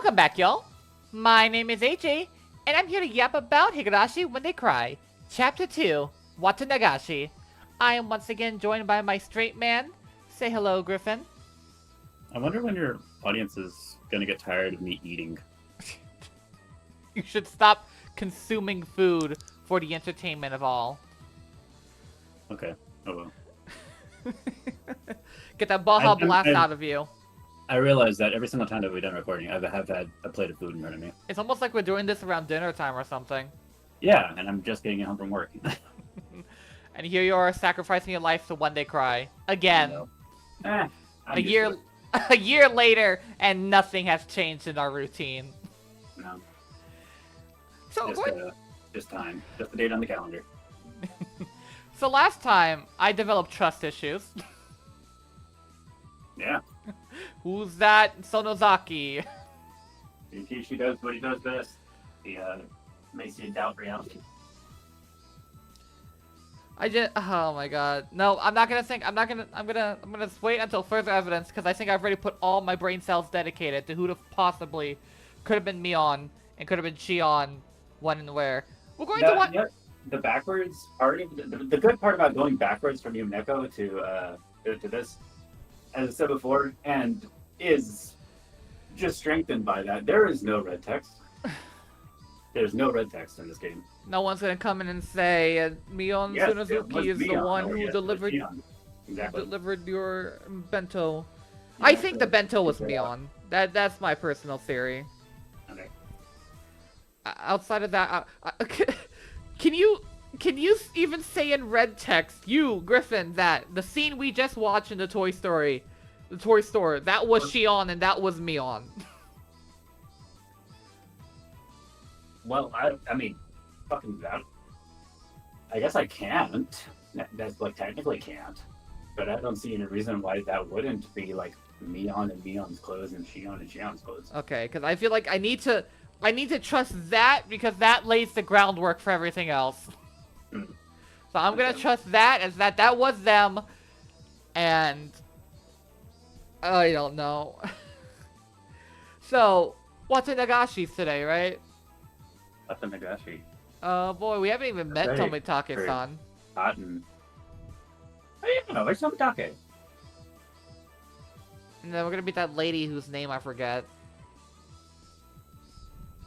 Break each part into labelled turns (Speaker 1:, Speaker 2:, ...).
Speaker 1: Welcome back, y'all. My name is AJ, and I'm here to yap about Higurashi When They Cry, Chapter 2, Watanagashi. I am once again joined by my straight man. Say hello, Griffin.
Speaker 2: I wonder when your audience is gonna get tired of me eating.
Speaker 1: You should stop consuming food for the entertainment of all.
Speaker 2: Okay. Oh well.
Speaker 1: Get that Baja Blast
Speaker 2: I'm-
Speaker 1: out of you.
Speaker 2: I realize that every single time that we've done recording, I have had a plate of food in front of me.
Speaker 1: It's almost like we're doing this around dinner time or something.
Speaker 2: Yeah, and I'm just getting home from work.
Speaker 1: And here you are sacrificing your life to When They Cry. Again.
Speaker 2: A
Speaker 1: A year later, and nothing has changed in our routine.
Speaker 2: No.
Speaker 1: So,
Speaker 2: Just time. Just the date on the calendar.
Speaker 1: so last time, I developed trust issues.
Speaker 2: Yeah.
Speaker 1: Who's that Sonozaki?
Speaker 2: She does what he does best. He makes you doubt reality.
Speaker 1: Oh my god. No, I'm gonna wait until further evidence, because I think I've already put all my brain cells dedicated to who possibly could have been Mion and could have been Shion, when and where. We're going to what?
Speaker 2: The backwards part of the good part about going backwards from Yumeko to this, as I said before, and is just strengthened by that. There is no red text. There's no red text in this game.
Speaker 1: No one's gonna come in and say Mion Tsunozuki is the one who delivered your bento.
Speaker 2: Yeah,
Speaker 1: I think the bento was Mion. That's my personal theory.
Speaker 2: Okay.
Speaker 1: Outside of that, can you even say in red text, you Griffin, that the scene we just watched in the toy store, that was Shion and that was Mion?
Speaker 2: Well, I mean, fucking that. I guess I can't. That's like technically can't, but I don't see any reason why that wouldn't be like Mion and Mion's clothes and Shion and Shion's clothes.
Speaker 1: Okay, because I feel like I need to trust that, because that lays the groundwork for everything else. So I'm gonna trust that as that was them, and I don't know. So Watanagashi's today, right?
Speaker 2: Watanagashi.
Speaker 1: Oh boy, we haven't even met Tomitake-san.
Speaker 2: Cotton. Oh yeah, where's Tomitake?
Speaker 1: And then we're gonna meet that lady whose name I forget.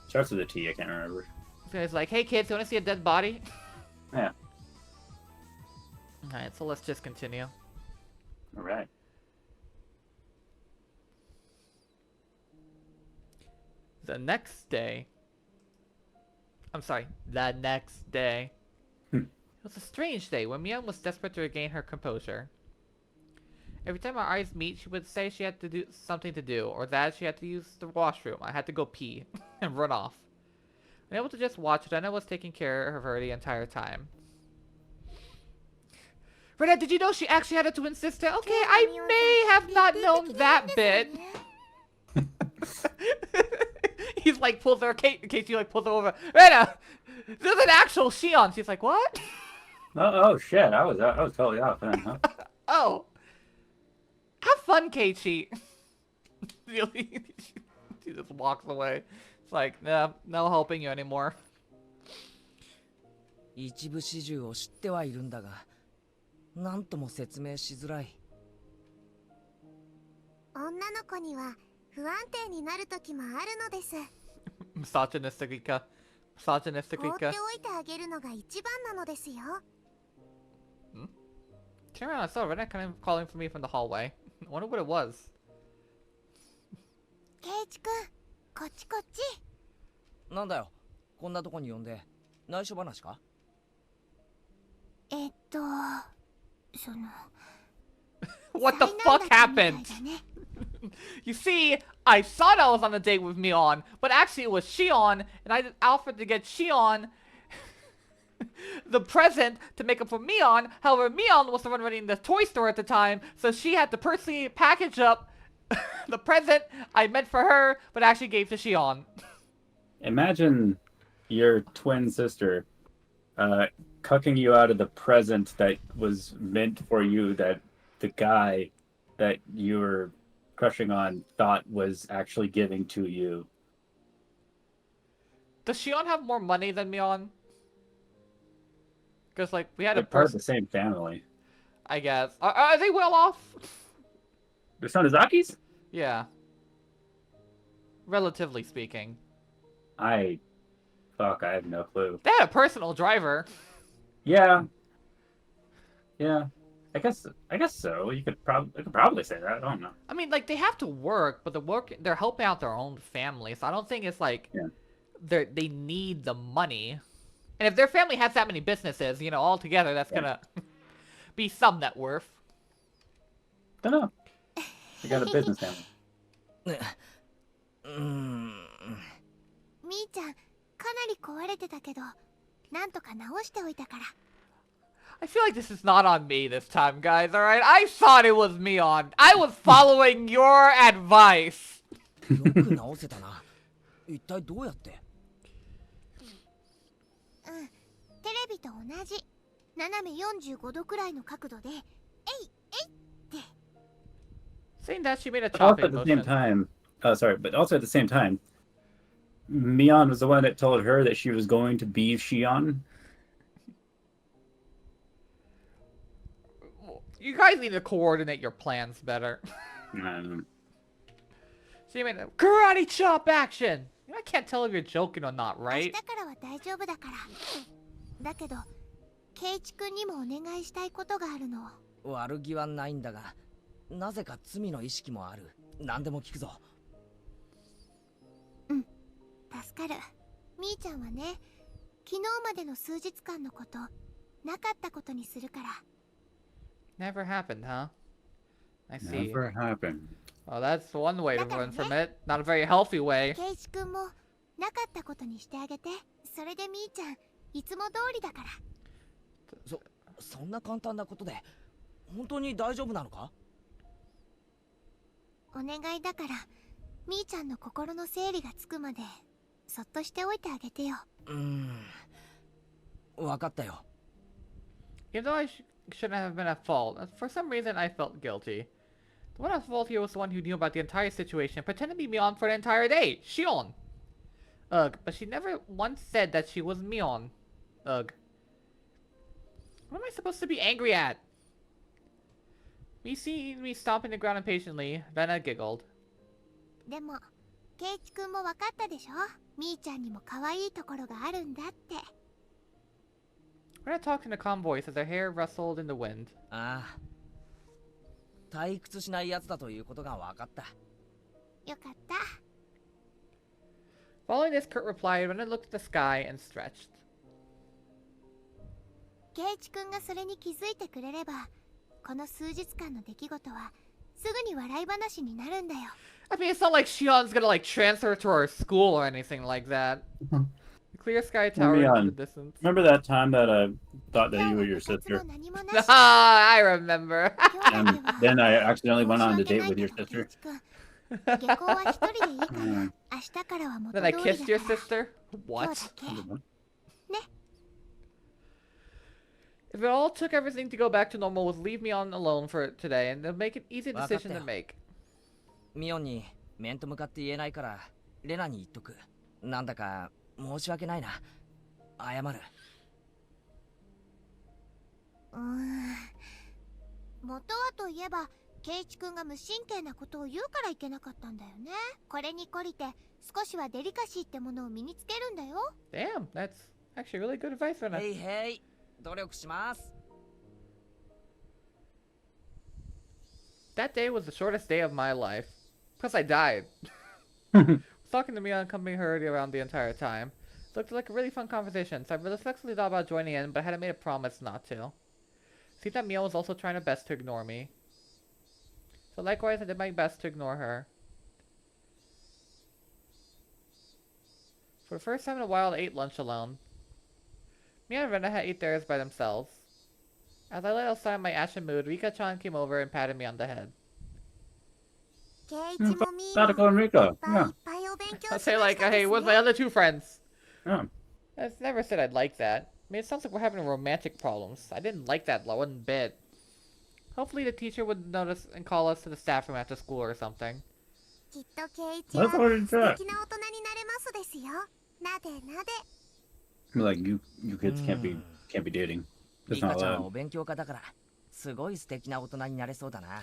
Speaker 2: Starts with a T, I can't remember.
Speaker 1: So it's like, hey kids, you wanna see a dead body?
Speaker 2: Yeah.
Speaker 1: Alright, so let's just continue.
Speaker 2: Alright.
Speaker 1: The next day. It was a strange day when Mion was desperate to regain her composure. Every time our eyes meet, she would say she had to do something to do, or that she had to use the washroom. I had to go pee and run off. Unable to just watch, Rena was taking care of her the entire time. Rena, did you know she actually had a twin sister? Okay, I may have not known that bit. He's like pulls her, Casey like pulls her over. Rena, there's an actual Shion. She's like, what?
Speaker 2: Oh shit! I was totally off then, huh?
Speaker 1: Oh, have fun, Keiichi. She just walks away. It's like, nah, no helping you anymore.
Speaker 3: 一部始終を知ってはいるんだが、なんとも説明しづらい。
Speaker 4: 女の子には不安定になる時もあるのです。
Speaker 1: Misogynisticか。
Speaker 4: 放っておいてあげるのが一番なのですよ。
Speaker 1: Turn around, I saw Rena kind of calling for me from the hallway. I wonder what it was.
Speaker 4: ケイチくん、こっちこっち。
Speaker 3: なんだよ、こんなとこに呼んで。内緒話か？
Speaker 4: その。
Speaker 1: What the fuck happened? You see, I thought I was on a date with Mion, but actually it was Shion, and I offered to get Shion the present to make up for Mion. However, Mion was the one running the toy store at the time, so she had to personally package up the present I meant for her, but actually gave to Shion.
Speaker 2: Imagine your twin sister cucking you out of the present that was meant for you, that the guy that you were crushing on thought was actually giving to you.
Speaker 1: Does Shion have more money than Mion? Because, like, we had
Speaker 2: They're
Speaker 1: a
Speaker 2: part of the
Speaker 1: person,
Speaker 2: same family.
Speaker 1: I guess. Are they well off?
Speaker 2: The Sonozakis?
Speaker 1: Yeah. Relatively speaking.
Speaker 2: I have no clue.
Speaker 1: They had a personal driver.
Speaker 2: Yeah. Yeah. I guess so. I could probably say that. I don't know.
Speaker 1: I mean, like, they have to work, but they're helping out their own family, so I don't think it's like
Speaker 2: Yeah.
Speaker 1: they need the money. And if their family has that many businesses, you know, all together, that's gonna be some net worth.
Speaker 2: Don't know. They got a business family.
Speaker 3: うーん。
Speaker 4: みーちゃん、かなり壊れてたけど、なんとか直しておいたから。
Speaker 1: I feel like this is not on me this time, guys, alright? I thought it was me on. I was following your advice.
Speaker 3: よく直せたな。一体どうやって？
Speaker 4: うん、テレビと同じ。斜め45度くらいの角度で、えいって。
Speaker 1: Saying that, she made a
Speaker 2: But also
Speaker 1: chopping
Speaker 2: at the same
Speaker 1: motion.
Speaker 2: time, but also at the same time, Mion was the one that told her that she was going to be Shion.
Speaker 1: You guys need to coordinate your plans better. She made a karate chop action! I can't tell if you're joking or not,
Speaker 4: 明
Speaker 1: right?
Speaker 4: 日からは大丈夫だから。だけど、ケイチ君にもお願いしたいことがあるの。
Speaker 3: 悪気はないんだが、なぜか罪の意識もある。何でも聞くぞ。
Speaker 4: うん、助かる。みーちゃんはね、昨日までの数日間のこと、なかったことにするから。
Speaker 1: Never happened, huh? I see.
Speaker 2: Never happened.
Speaker 1: Well, that's one way to learn from it. Not a very healthy way.
Speaker 4: ケイチ君もなかったことにしてあげて。それでみーちゃん、いつも通りだから。
Speaker 3: そんな簡単なことで本当に大丈夫なのか？
Speaker 4: お願いだから、みーちゃんの心の整理がつくまでそっとしておいてあげてよ。
Speaker 3: わかったよ。
Speaker 1: Even though I shouldn't have been at fault, for some reason I felt guilty. The one at fault here was the one who knew about the entire situation and pretended to be Mion for an entire day. Shion! Ugh, but she never once said that she was Mion. Ugh. What am I supposed to be angry at? Seeing me stomping the ground impatiently, Vanna giggled.
Speaker 4: でも、ケイチ君もわかったでしょ？みーちゃんにも可愛いところがあるんだって。
Speaker 1: Vanna talked in a calm voice as her hair rustled in the wind.
Speaker 3: ああ。退屈しないやつだということがわかった。
Speaker 4: よかった。
Speaker 1: Following this, Kurt replied, Vanna looked at the sky and stretched.
Speaker 4: ケイチ君がそれに気づいてくれれば、この数日間の出来事はすぐに笑い話になるんだよ。
Speaker 1: I mean, it's not like Shion's gonna like transfer to our school or anything like that. The clear sky tower in the distance.
Speaker 2: Remember that time that I thought that you were your sister?
Speaker 1: Ah, I remember.
Speaker 2: And then I accidentally went on a date with your sister.
Speaker 1: Then I kissed your sister? What? If it all took everything to go back to normal, would leave me on alone for today, and they'll make an easy decision to make.
Speaker 3: ミオンに面と向かって言えないからレナに言っとく。なんだか申し訳ないな。謝る。
Speaker 4: 元はといえば、ケイチ君が無神経なことを言うからいけなかったんだよね。これに懲りて少しはデリカシーってものを身につけるんだよ。
Speaker 1: Damn, that's actually really good advice, Vanna.
Speaker 3: へいへい、努力します。
Speaker 1: That day was the shortest day of my life. Because I died. Talking to me and accompanying her around the entire time. It looked like a really fun conversation, so I respectfully thought about joining in, but I had made a promise not to. See that Mio was also trying her best to ignore me. So likewise, I did my best to ignore her. For the first time in a while, I ate lunch alone. Me and Rena had ate theirs by themselves. As I let outside my ashen mood, Rika-chan came over and patted me on the head.
Speaker 2: Satoko and Rika. Yeah.
Speaker 1: I'll say like, hey, where's my other two friends?
Speaker 2: Yeah.
Speaker 1: I never said I'd like that. I mean, it sounds like we're having romantic problems. I didn't like that one bit. Hopefully the teacher would notice and call us to the staff room after school or something.
Speaker 2: That's what he said. Like you kids can't be dating.
Speaker 3: リ
Speaker 2: That's
Speaker 3: カ
Speaker 2: not
Speaker 3: ちゃんは
Speaker 2: allowed.
Speaker 3: お勉強家だからすごい素敵な大人になれそうだな。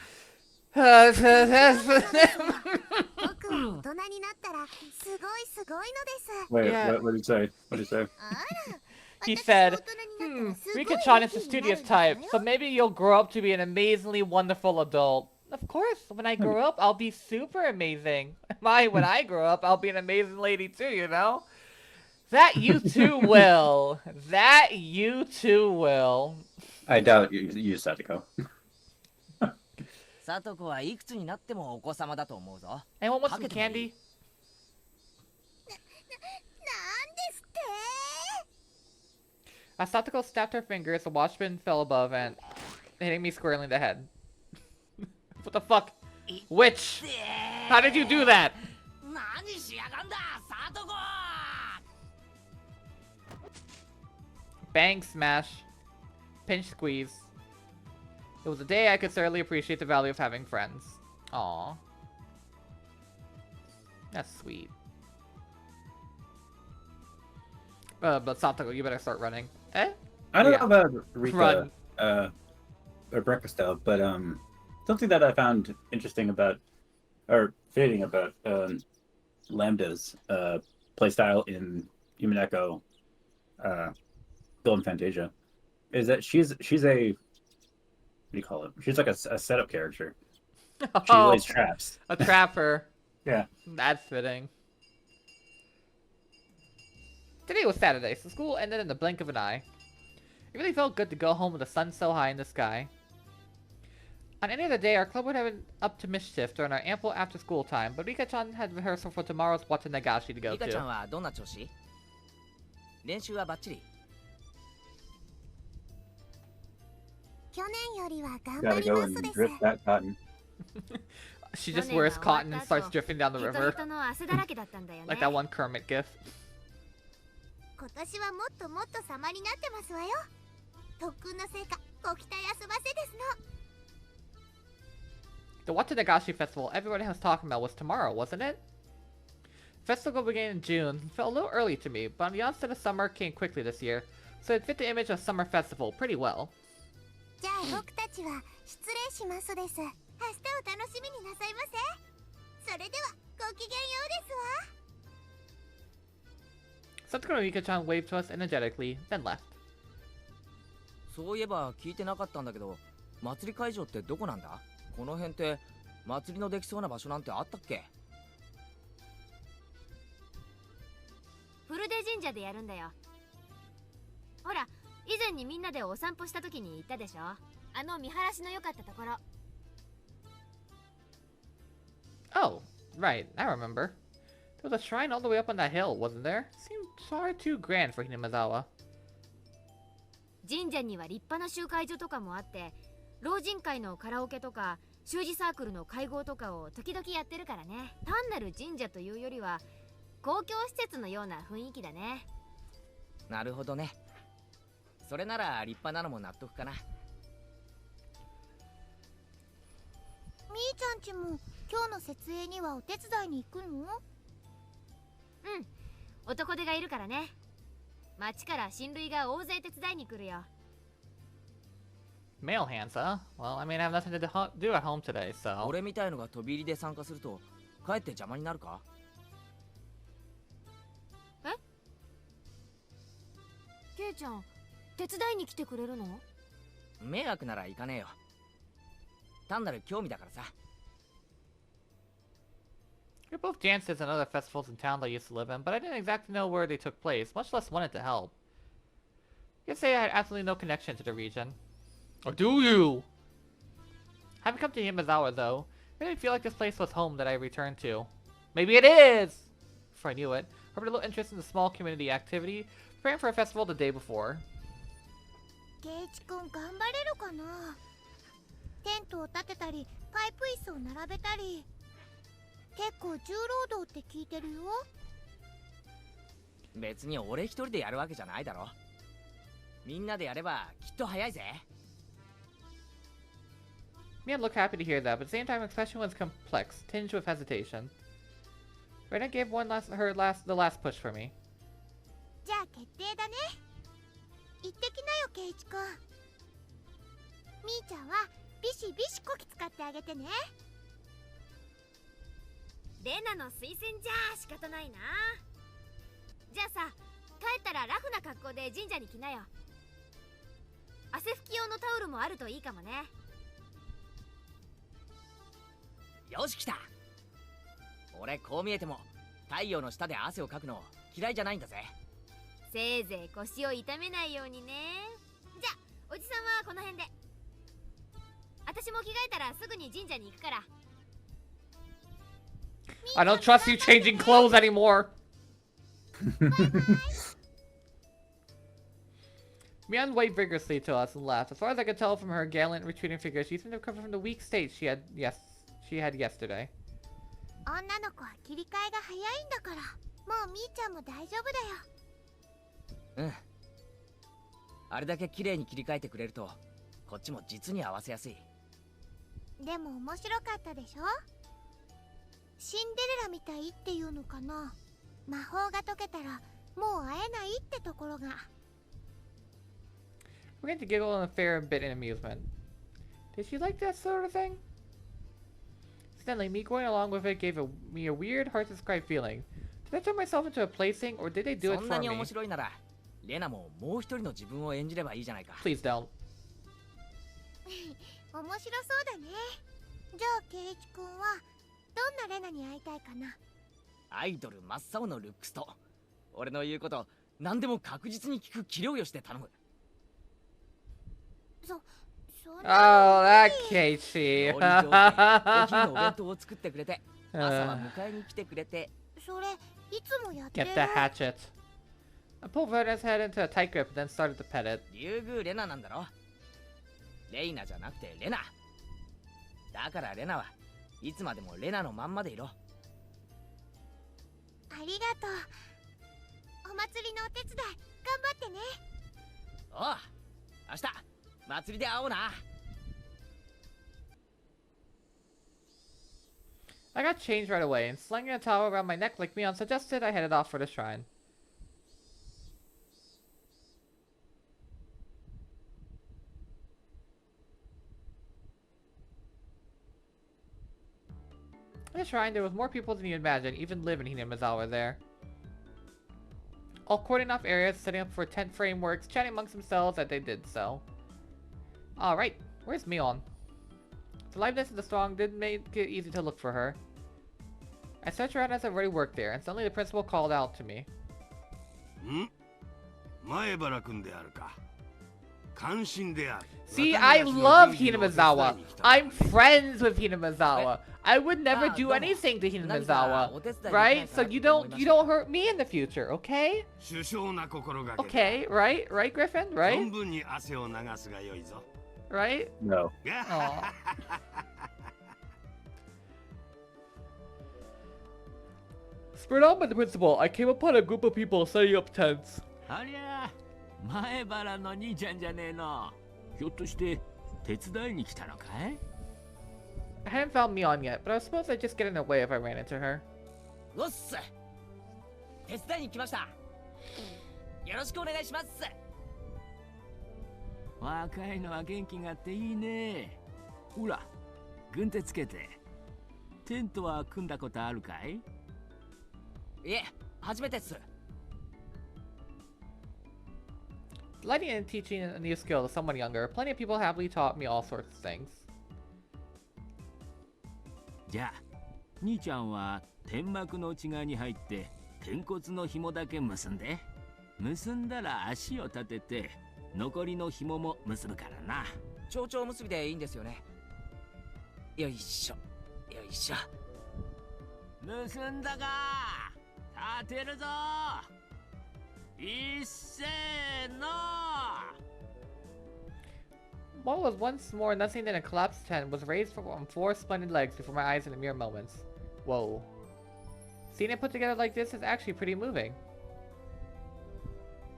Speaker 4: 僕は大人になったらすごいすごいのです。
Speaker 2: Wait,
Speaker 1: Yeah.
Speaker 2: what did you say? What did you say?
Speaker 1: He said, Rika-chan is the studious type, so maybe you'll grow up to be an amazingly wonderful adult. Of course, when I grow up, I'll be super amazing. When I grow up, I'll be an amazing lady too, you know? That you too will. That you too will.
Speaker 2: I doubt you just had to go.
Speaker 3: さとこはいくつになってもお子様だと思うぞ。
Speaker 1: Anyone want some candy?
Speaker 4: なんですって
Speaker 1: As Satoko snapped her fingers, the watchman fell above and hitting me squarely in the head. What the fuck? Witch! How did you do that?
Speaker 3: 何しやがんだ、さとこ。
Speaker 1: Bang smash. Pinch squeeze. It was a day I could thoroughly appreciate the value of having friends. Aww. That's sweet. But Satoko, you better start running. Eh?
Speaker 2: I don't
Speaker 1: Yeah.
Speaker 2: know about Rika
Speaker 1: Run.
Speaker 2: Or breakfast style, but something that I found interesting about or fitting about Lambda's playstyle in Yumineko Golden Fantasia is that she's a what do you call it? She's like a setup character. She
Speaker 1: Oh,
Speaker 2: lays traps.
Speaker 1: a trapper.
Speaker 2: Yeah.
Speaker 1: That's fitting. Today was Saturday, so school ended in the blink of an eye. It really felt good to go home with the sun so high in the sky. On any other day, our club would have been up to mischief during our ample after-school time, but Rika-chan had rehearsal for tomorrow's Watanagashi to go
Speaker 3: リカちゃん
Speaker 1: to.
Speaker 3: はどんな調子？練習はバッチリ。
Speaker 4: 去年よりは頑張
Speaker 2: Gotta
Speaker 4: り
Speaker 2: go
Speaker 4: ます
Speaker 2: and
Speaker 4: です
Speaker 2: drip that cotton.
Speaker 1: She just wears cotton and starts drifting down the
Speaker 4: 人
Speaker 1: river.
Speaker 4: 々の汗だらけだったんだよね
Speaker 1: Like that one Kermit gif.
Speaker 4: 今年はもっともっと様になってますわよ特訓の成果ご期待あそばせですの
Speaker 1: The Watanagashi festival everyone was talking about was tomorrow, wasn't it? Festival began in June. It felt a little early to me, but the onset of summer came quickly this year, so it fit the image of summer festival pretty well.
Speaker 4: じゃあ僕たちは失礼しますです明日を楽しみになさいませそれではごきげんようですわ
Speaker 1: Satoko and Rika-chan waved to us energetically, then left.
Speaker 3: そういえば聞いてなかったんだけど、祭り会場ってどこなんだ？この辺って祭りのできそうな場所なんてあったっけ？
Speaker 5: フルデ神社でやるんだよ。ほら、以前にみんなでお散歩した時に行ったでしょ。あの見晴らしの良かったところ。
Speaker 1: Oh, right, I remember. There was a shrine all the way up on that hill, wasn't there? Seemed far too grand for Hinamizawa.
Speaker 5: 神社には立派な集会所とかもあって、老人会のカラオケとか習字サークルの会合とかを時々やってるからね。単なる神社というよりは公共施設のような雰囲気だね。
Speaker 3: なるほどね。それなら立派なのも納得かな。
Speaker 4: みーちゃんちも今日の設営にはお手伝いに行くの
Speaker 5: うん、男手がいるからね。町から親類が大勢手伝いに来るよ。
Speaker 1: Male hands, huh? Well, I mean, I have nothing to do at home today, so...
Speaker 3: 俺みたいのが飛び入りで参加するとかえって邪魔になるか？
Speaker 5: ケイちゃん、手伝いに来てくれるの？
Speaker 3: 迷惑なら行かねえよ。単なる興味だからさ。
Speaker 1: We both danced at other festivals in town that I used to live in, but I didn't exactly know where they took place, much less wanted to help. You could say I had absolutely no connection to the region. Or do you? Having come to Himizawa, though, it didn't feel like this place was home that I returned to. Maybe it is! Before I knew it, I had a little interest in the small community activity, preparing for a festival the day before.
Speaker 4: ケイチくん頑張れるかなテントを立てたりパイプ椅子を並べたり結構重労働って聞いてるよ
Speaker 3: 別に俺一人でやるわけじゃないだろ。みんなでやればきっと早いぜ。
Speaker 1: Mia looked happy to hear that, but at the same time, her expression was complex, tinged with hesitation. Rena gave the last push for me.
Speaker 4: じゃあ決定だね。行ってきなよケイチくん。みーちゃんはビシビシこき使ってあげてね。
Speaker 5: レナの推薦じゃ仕方ないな。じゃあさ、帰ったらラフな格好で神社に来なよ。汗拭き用のタオルもあるといいかもね。
Speaker 3: よし来た。俺こう見えても太陽の下で汗をかくの嫌いじゃないんだぜ。
Speaker 5: せいぜい腰を痛めないようにね。じゃあおじさんはこの辺で。私も着替えたらすぐに神社に行くから。
Speaker 1: I don't trust you changing clothes anymore. Mian waved vigorously to us and laughed. As far as I could tell from her gallant retreating figure, she seemed to have come from the weak state she had yesterday.
Speaker 4: 女の子は切り替えが早いんだから、もうみーちゃんも大丈夫だよ。
Speaker 3: うん。あれだけ綺麗に切り替えてくれるとこっちも実に合わせやすい。
Speaker 4: でも面白かったでしょ。シンデレラみたいっていうのかな。魔法が解けたらもう会えないってところが。
Speaker 1: We're going to giggle and fair a bit in amusement. Did she like that sort of thing? Suddenly, me going along with it gave me a weird, hard-to-describe feeling. Did I turn myself into a plaything, or did they do it
Speaker 3: そん
Speaker 1: for
Speaker 3: なに
Speaker 1: me?
Speaker 3: 面白いならレナももう一人の自分を演じればいいじゃないか。
Speaker 1: Please don't.
Speaker 4: 面白そうだね。じゃあケイチくんはどんなレナに会いたいかな。
Speaker 3: アイドル真っ青のルックスと俺の言うこと何でも確実に聞く器量よして頼む。
Speaker 4: そん
Speaker 1: Oh,
Speaker 4: な
Speaker 1: that Keiichi.
Speaker 3: 料理上手お昼のお弁当を作ってくれて朝は迎えに来てくれて。
Speaker 4: それいつもやってる。
Speaker 1: Get the hatchet. I pulled Verna's head into a tight grip, then started to pet it.
Speaker 3: 竜宮レナなんだろ。レイナじゃなくてレナだからレナはいつまでもレナのまんまでいろ。
Speaker 4: ありがとう。お祭りのお手伝い頑張ってね。
Speaker 3: おう、明日祭りで会おうな。
Speaker 1: I got changed right away, and slinging a towel around my neck like Mion suggested, I headed off for the shrine. At the shrine, there was more people than you imagine, even live in Hinamizawa there. All cording off areas, setting up for tent frameworks, chatting amongst themselves as they did so. Alright, where's Mion? The liveliness of the throng didn't make it easy to look for her. I searched around as I already worked there, and suddenly the principal called out to me. See, I love Hinamizawa. I'm friends with Hinamizawa. I would never do anything to Hinamizawa, right? So you don't hurt me in the future, okay? Okay, right, Griffin, right? Right?
Speaker 2: No.
Speaker 1: Aw. Spurred on by the principal, I came upon a group of people setting up tents.
Speaker 6: ありゃ前原の兄ちゃんじゃねえの。ひょっとして手伝いに来たのかい？
Speaker 1: I hadn't found Mion yet, but I suppose I'd just get in the way if I ran into her.
Speaker 3: おっす、手伝いに来ました。よろしくお願いします。
Speaker 6: 若いのは元気があっていいね。ほら、軍手つけて。テントは組んだことあるかい？
Speaker 3: いえ、初めてっす。
Speaker 1: Delighting in teaching a new skill to someone younger, plenty of people happily taught me all sorts of things.
Speaker 6: じゃあ、兄ちゃんは天幕の内側に入って天骨の紐だけ結んで、結んだら足を立てて残りの紐も結ぶからな。
Speaker 3: 蝶々結びでいいんですよね。よいしょ、よいしょ。
Speaker 6: 結んだか。立てるぞ。いっせーの。
Speaker 1: What was once more nothing than a collapsed tent was raised from 4 splendid legs before my eyes in a mere moments. Whoa. Seeing it put together like this is actually pretty moving.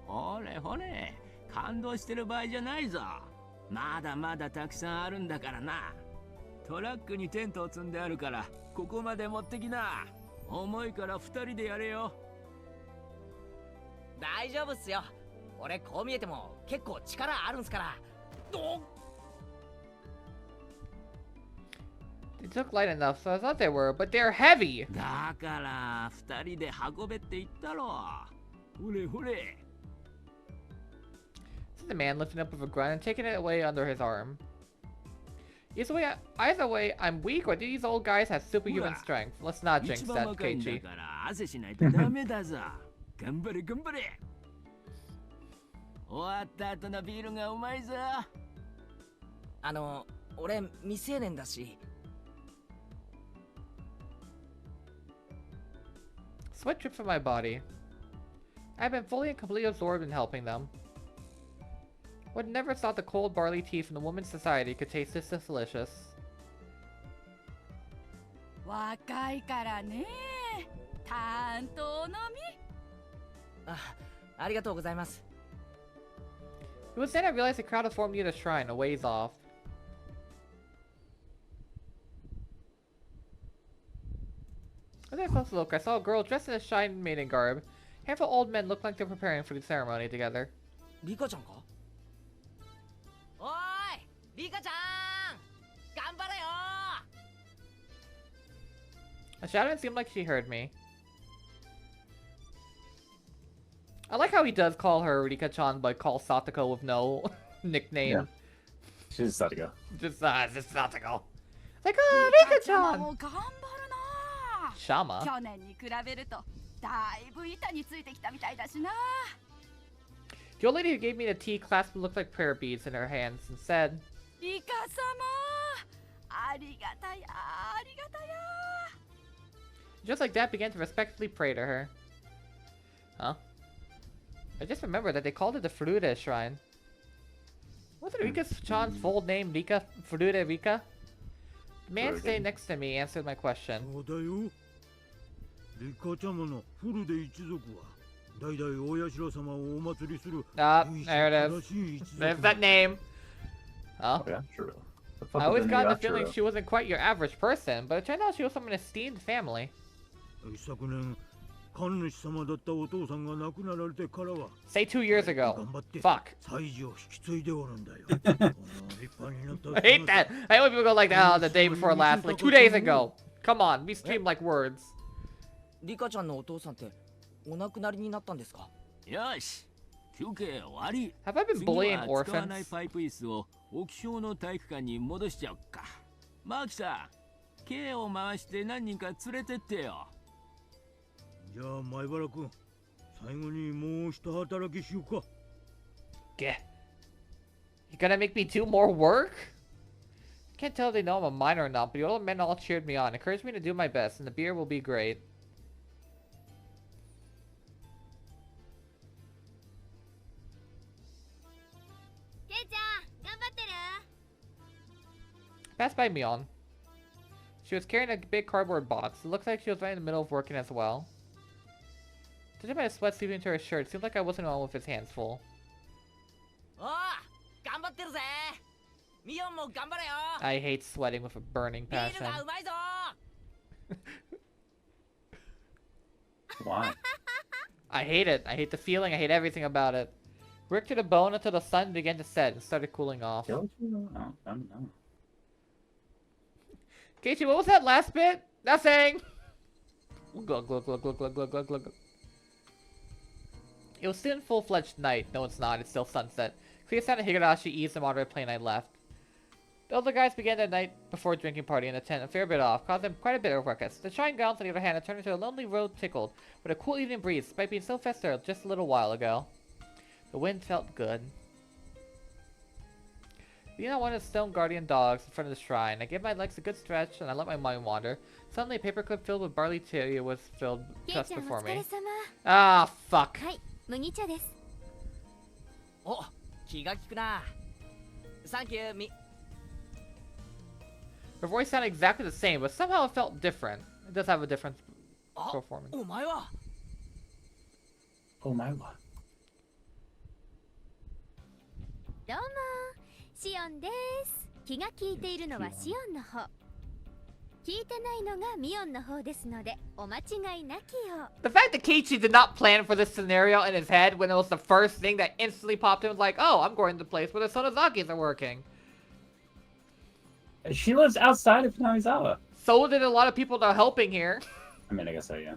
Speaker 6: ほれほれ、感動してる場合じゃないぞ。まだまだたくさんあるんだからな。トラックにテントを積んであるからここまで持ってきな。重いから2人でやれよ。
Speaker 3: 大丈夫っすよ。俺こう見えても結構力あるんすから。お
Speaker 1: They took light enough, so I thought they were, but they're heavy.
Speaker 6: だから二人で運べって言ったろ。ほれほれ。
Speaker 1: Said the man, lifting up with a grunt and taking it away under his arm. Either way, I'm weak, or these old guys have superhuman strength. Let's not jinx
Speaker 6: 一番
Speaker 1: that,
Speaker 6: 若いんだ
Speaker 1: Keiichi.
Speaker 6: から汗しないとダメだぞ。頑張れ頑張れ。終わった後のビールがうまいぞ。
Speaker 3: 俺未成年だし。
Speaker 1: Sweat dripped from my body. I've been fully and completely absorbed in helping them. Would never thought the cold barley tea from the woman's society could taste this delicious.
Speaker 7: 若いからね。担当のみ。
Speaker 3: ありがとうございます。
Speaker 1: It was then I realized a crowd had formed near the shrine, a ways off. As I close look, I saw a girl dressed in a shrine maiden garb. A handful of old men looked like they were preparing for the ceremony together.
Speaker 3: リカちゃんか？おーい、リカちゃん、頑張れよ。
Speaker 1: A shadow seemed like she heard me. I like how he does call her Rika-chan, but calls Satoko with no nickname.
Speaker 2: Yeah. She's Satoko.
Speaker 1: Just Satoko. Like, oh,
Speaker 7: リカちゃん
Speaker 1: Rika-chan!
Speaker 7: も頑張るな。
Speaker 1: Shama?
Speaker 7: 去年に比べるとだいぶ板についてきたみたいだしな。
Speaker 1: The old lady who gave me the tea clasped what looked like prayer beads in her hands and said,
Speaker 7: リカ様、ありがたや、ありがたや。
Speaker 1: just like that, began to respectfully pray to her. Huh? I just remembered that they called it the Furude Shrine. Wasn't Rika-chan's full name Rika Furude Rika? The man standing next to me answered my question.
Speaker 8: そうだよ。リカちゃまのフルデ一族は代々大社様をお祭りする
Speaker 1: Ah,
Speaker 8: 由緒
Speaker 1: there it
Speaker 8: 正
Speaker 1: is.
Speaker 8: しい一族
Speaker 1: There's that name. Oh.
Speaker 2: Oh, yeah, sure. The fuck
Speaker 1: I always
Speaker 2: was
Speaker 1: got the
Speaker 2: that
Speaker 1: feeling
Speaker 2: Churro?
Speaker 1: she wasn't quite your average person, but it turned out she was from an esteemed family.
Speaker 8: 一昨年神主様だったお父さんが亡くなられてからは
Speaker 1: Say 2 years
Speaker 8: 頑
Speaker 1: ago.
Speaker 8: 張って
Speaker 1: Fuck.
Speaker 8: 祭事を引き継いでおるんだよ。この立派になった
Speaker 1: I hate that. I hate when people go like, oh, the day before last, like 2 days ago. Come on, we stream like words.
Speaker 3: リカちゃんのお父さんってお亡くなりになったんですか？
Speaker 6: よし、休憩終わり。
Speaker 1: Have I been
Speaker 6: 次
Speaker 1: bullying
Speaker 6: は使わない
Speaker 1: orphans?
Speaker 6: パイプ椅子を沖小の体育館に戻しちゃおっか。マーキさん、Kを回して何人か連れてってよ。
Speaker 8: じゃあ前原君、最後にもう一働きしようか。
Speaker 1: Gah. You gonna make me do more work? Can't tell if they know I'm a minor or not, but the older men all cheered me on, encouraged me to do my best, and the beer will be great. Passed by Mion. She was carrying a big cardboard box. It looked like she was right in the middle of working as well. Judging by the sweat seeping into her shirt, it seemed like I wasn't the one with his hands full.
Speaker 3: おー、頑張ってるぜ。ミオンも頑張れよ。
Speaker 1: I hate sweating with a burning
Speaker 3: ビール
Speaker 1: passion.
Speaker 3: がうまいぞ。
Speaker 2: Why?
Speaker 1: I hate it. I hate the feeling. I hate everything about it. Worked to the bone until the sun began to set and started cooling off.
Speaker 2: Killed you? Oh, I don't know.
Speaker 1: Keiichi, what was that last bit? Nothing! Glug, glug, glug, glug, glug, glug, glug, glug. It was soon full-fledged night. No, it's not. It's still sunset. Clear sound of Higurashi eased the moderate plane I left. The other guys began their night before drinking party in the tent a fair bit off, caused them quite a bit of ruckus. The shrine grounds, on the other hand, had turned into a lonely road tickled with a cool evening breeze, despite being so festive just a little while ago. The wind felt good. Being on one of the stone guardian dogs in front of the shrine, I gave my legs a good stretch and I let my mind wander. Suddenly, a paperclip filled with barley tea was filled just before me. Ah, fuck.
Speaker 5: 麦茶です。
Speaker 3: お、気が利くな。サンキュー、
Speaker 1: Her voice sounded exactly the same, but somehow it felt different. It does have a different
Speaker 3: あ、
Speaker 1: performance.
Speaker 3: お前は。
Speaker 2: Oh my god.
Speaker 5: どうも、シオンです。気が利いているのはシオンの方。聞いてないのがミオンの方ですので、お間違いなきよ。
Speaker 1: The fact that Keiichi did not plan for this scenario in his head when it was the first thing that instantly popped in was like, oh, I'm going to the place where the Sonozakis are working.
Speaker 2: She lives outside of Kanazawa.
Speaker 1: So did a lot of people that are helping here.
Speaker 2: I mean, I guess so, yeah.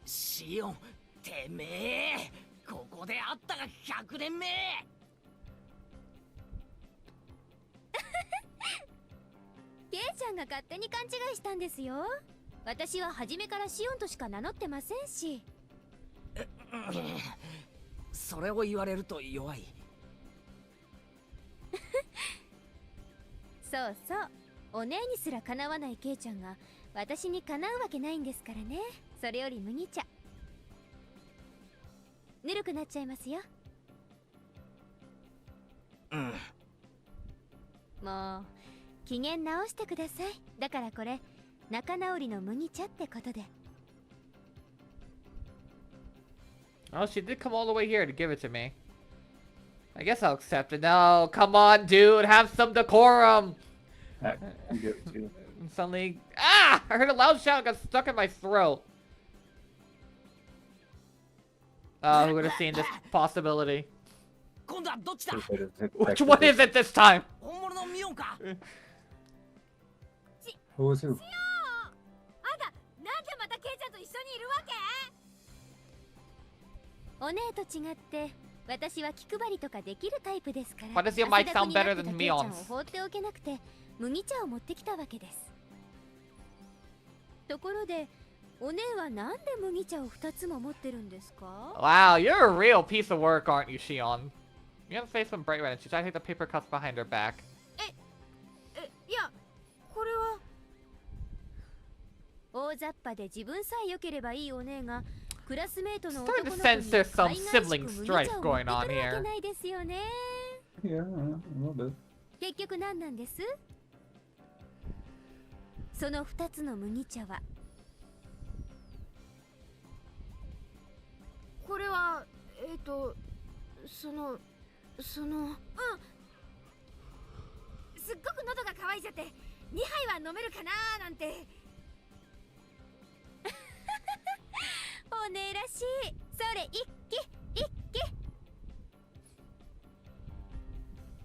Speaker 3: シオン、てめえ、ここで会ったが100年目。
Speaker 5: ケイちゃんが勝手に勘違いしたんですよ。私は初めからシオンとしか名乗ってませんし。
Speaker 3: それを言われると弱い。
Speaker 5: そうそう、お姉にすらかなわないケイちゃんが私にかなうわけないんですからね。それより麦茶ぬるくなっちゃいますよ。
Speaker 3: うん。
Speaker 5: もう機嫌直してください。だからこれ仲直りの麦茶ってことで。
Speaker 1: Oh, she did come all the way here to give it to me. I guess I'll accept it. No, come on, dude, have some decorum.
Speaker 2: I can give it to you.
Speaker 1: And suddenly, ah! I heard a loud shout, got stuck in my throat. Oh, who would have seen this possibility?
Speaker 3: 今度はどっちだ？
Speaker 1: Which one is it this time?
Speaker 3: 本物のミオンか？
Speaker 2: Who was who?
Speaker 5: あんたなんでまたケイちゃんと一緒にいるわけ？お姉と違って私は気配りとかできるタイプですから。
Speaker 1: Why does your mic sound better than Mion's?
Speaker 5: 放っておけなくて麦茶を持ってきたわけです。ところでお姉はなんで麦茶を2つも持ってるんですか？
Speaker 1: Wow, you're a real piece of work, aren't you, Shion? You have a face when bright red, and she's trying to take the paper cuts behind her back.
Speaker 5: いや、これは大雑把で自分さえ良ければいいお姉がクラスメートの男の子に
Speaker 1: Starting to sense there's some
Speaker 5: 海外
Speaker 1: sibling
Speaker 5: しく
Speaker 1: strife
Speaker 5: 麦茶を持
Speaker 1: going
Speaker 5: って
Speaker 1: on
Speaker 5: くるわ
Speaker 1: here.
Speaker 5: けないですよね。
Speaker 2: Yeah, a little bit.
Speaker 5: 結局何なんです？その2つの麦茶は。これはそのすっごく喉が渇いちゃって2杯は飲めるかなーなんて。お姉らしい。それ一気一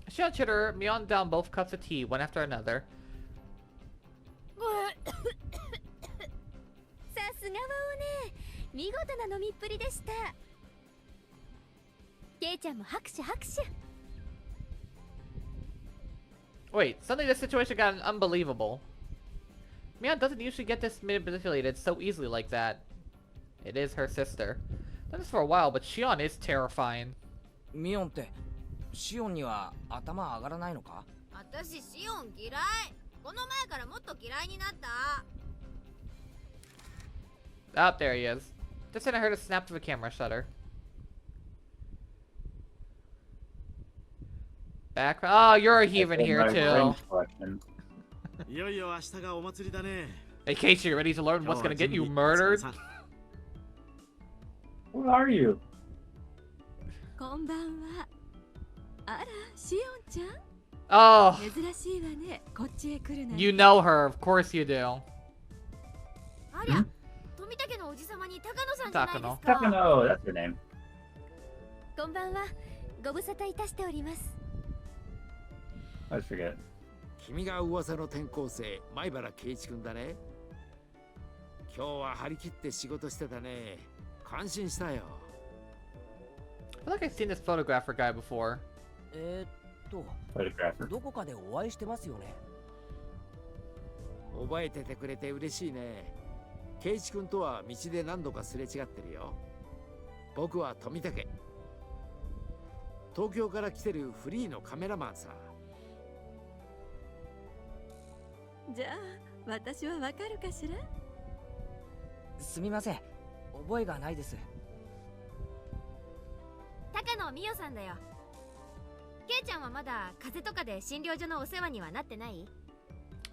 Speaker 5: 気。
Speaker 1: Shion Chitter, Mion down both cups of tea, one after another.
Speaker 5: さすがはお姉、見事な飲みっぷりでした。ケイちゃんも拍手拍手。
Speaker 1: Wait, suddenly this situation got unbelievable. Mion doesn't usually get this manipulated so easily like that. It is her sister. Done this for a while, but Shion is terrifying.
Speaker 3: ミオンってシオンには頭上がらないのか？
Speaker 5: 私シオン嫌い。この前からもっと嫌いになった。
Speaker 1: Oh, there he is. Just then I heard a snap of a camera shutter. Back. Oh, you're a heathen here too.
Speaker 8: いよいよ明日がお祭りだね。
Speaker 1: Hey, Casey, you ready to learn what's gonna get you murdered?
Speaker 2: Who are you?
Speaker 7: こんばんは。あら、シオンちゃん。
Speaker 1: Oh,
Speaker 7: 珍しいわね。こっちへ来るなんて。
Speaker 1: you know her. Of course you do.
Speaker 5: ありゃ、富武のおじさまに高野さんじゃないですか。
Speaker 2: Takano, that's her name.
Speaker 5: こんばんは。ご無沙汰いたしております。
Speaker 2: I forget.
Speaker 9: 君が噂の転校生、前原圭一君だね。今日は張り切って仕事してたね。感心したよ。
Speaker 1: I feel like I've seen this photographer guy before.
Speaker 2: Photographer.
Speaker 3: どこかでお会いしてますよね。
Speaker 9: 覚えててくれて嬉しいね。圭一君とは道で何度かすれ違ってるよ。僕は富武。東京から来てるフリーのカメラマンさ。
Speaker 7: じゃあ、私はわかるかしら？
Speaker 3: すみません。覚えがないです。
Speaker 5: 高野美代さんだよ。ケイちゃんはまだ風邪とかで診療所のお世話にはなってない？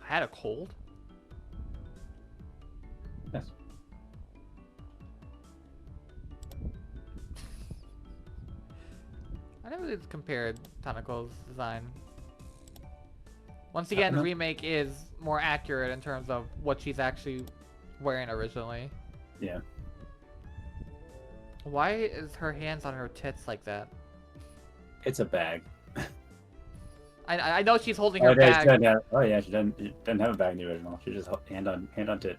Speaker 1: I had a cold?
Speaker 2: Yes.
Speaker 1: I never really compared Tanako's design. Once again, the remake is more accurate in terms of what she's actually wearing originally.
Speaker 2: Yeah.
Speaker 1: Why is her hands on her tits like that?
Speaker 2: It's a bag.
Speaker 1: I know she's holding her bag.
Speaker 2: Oh yeah, she doesn't have a bag in the original. She just hand on tit.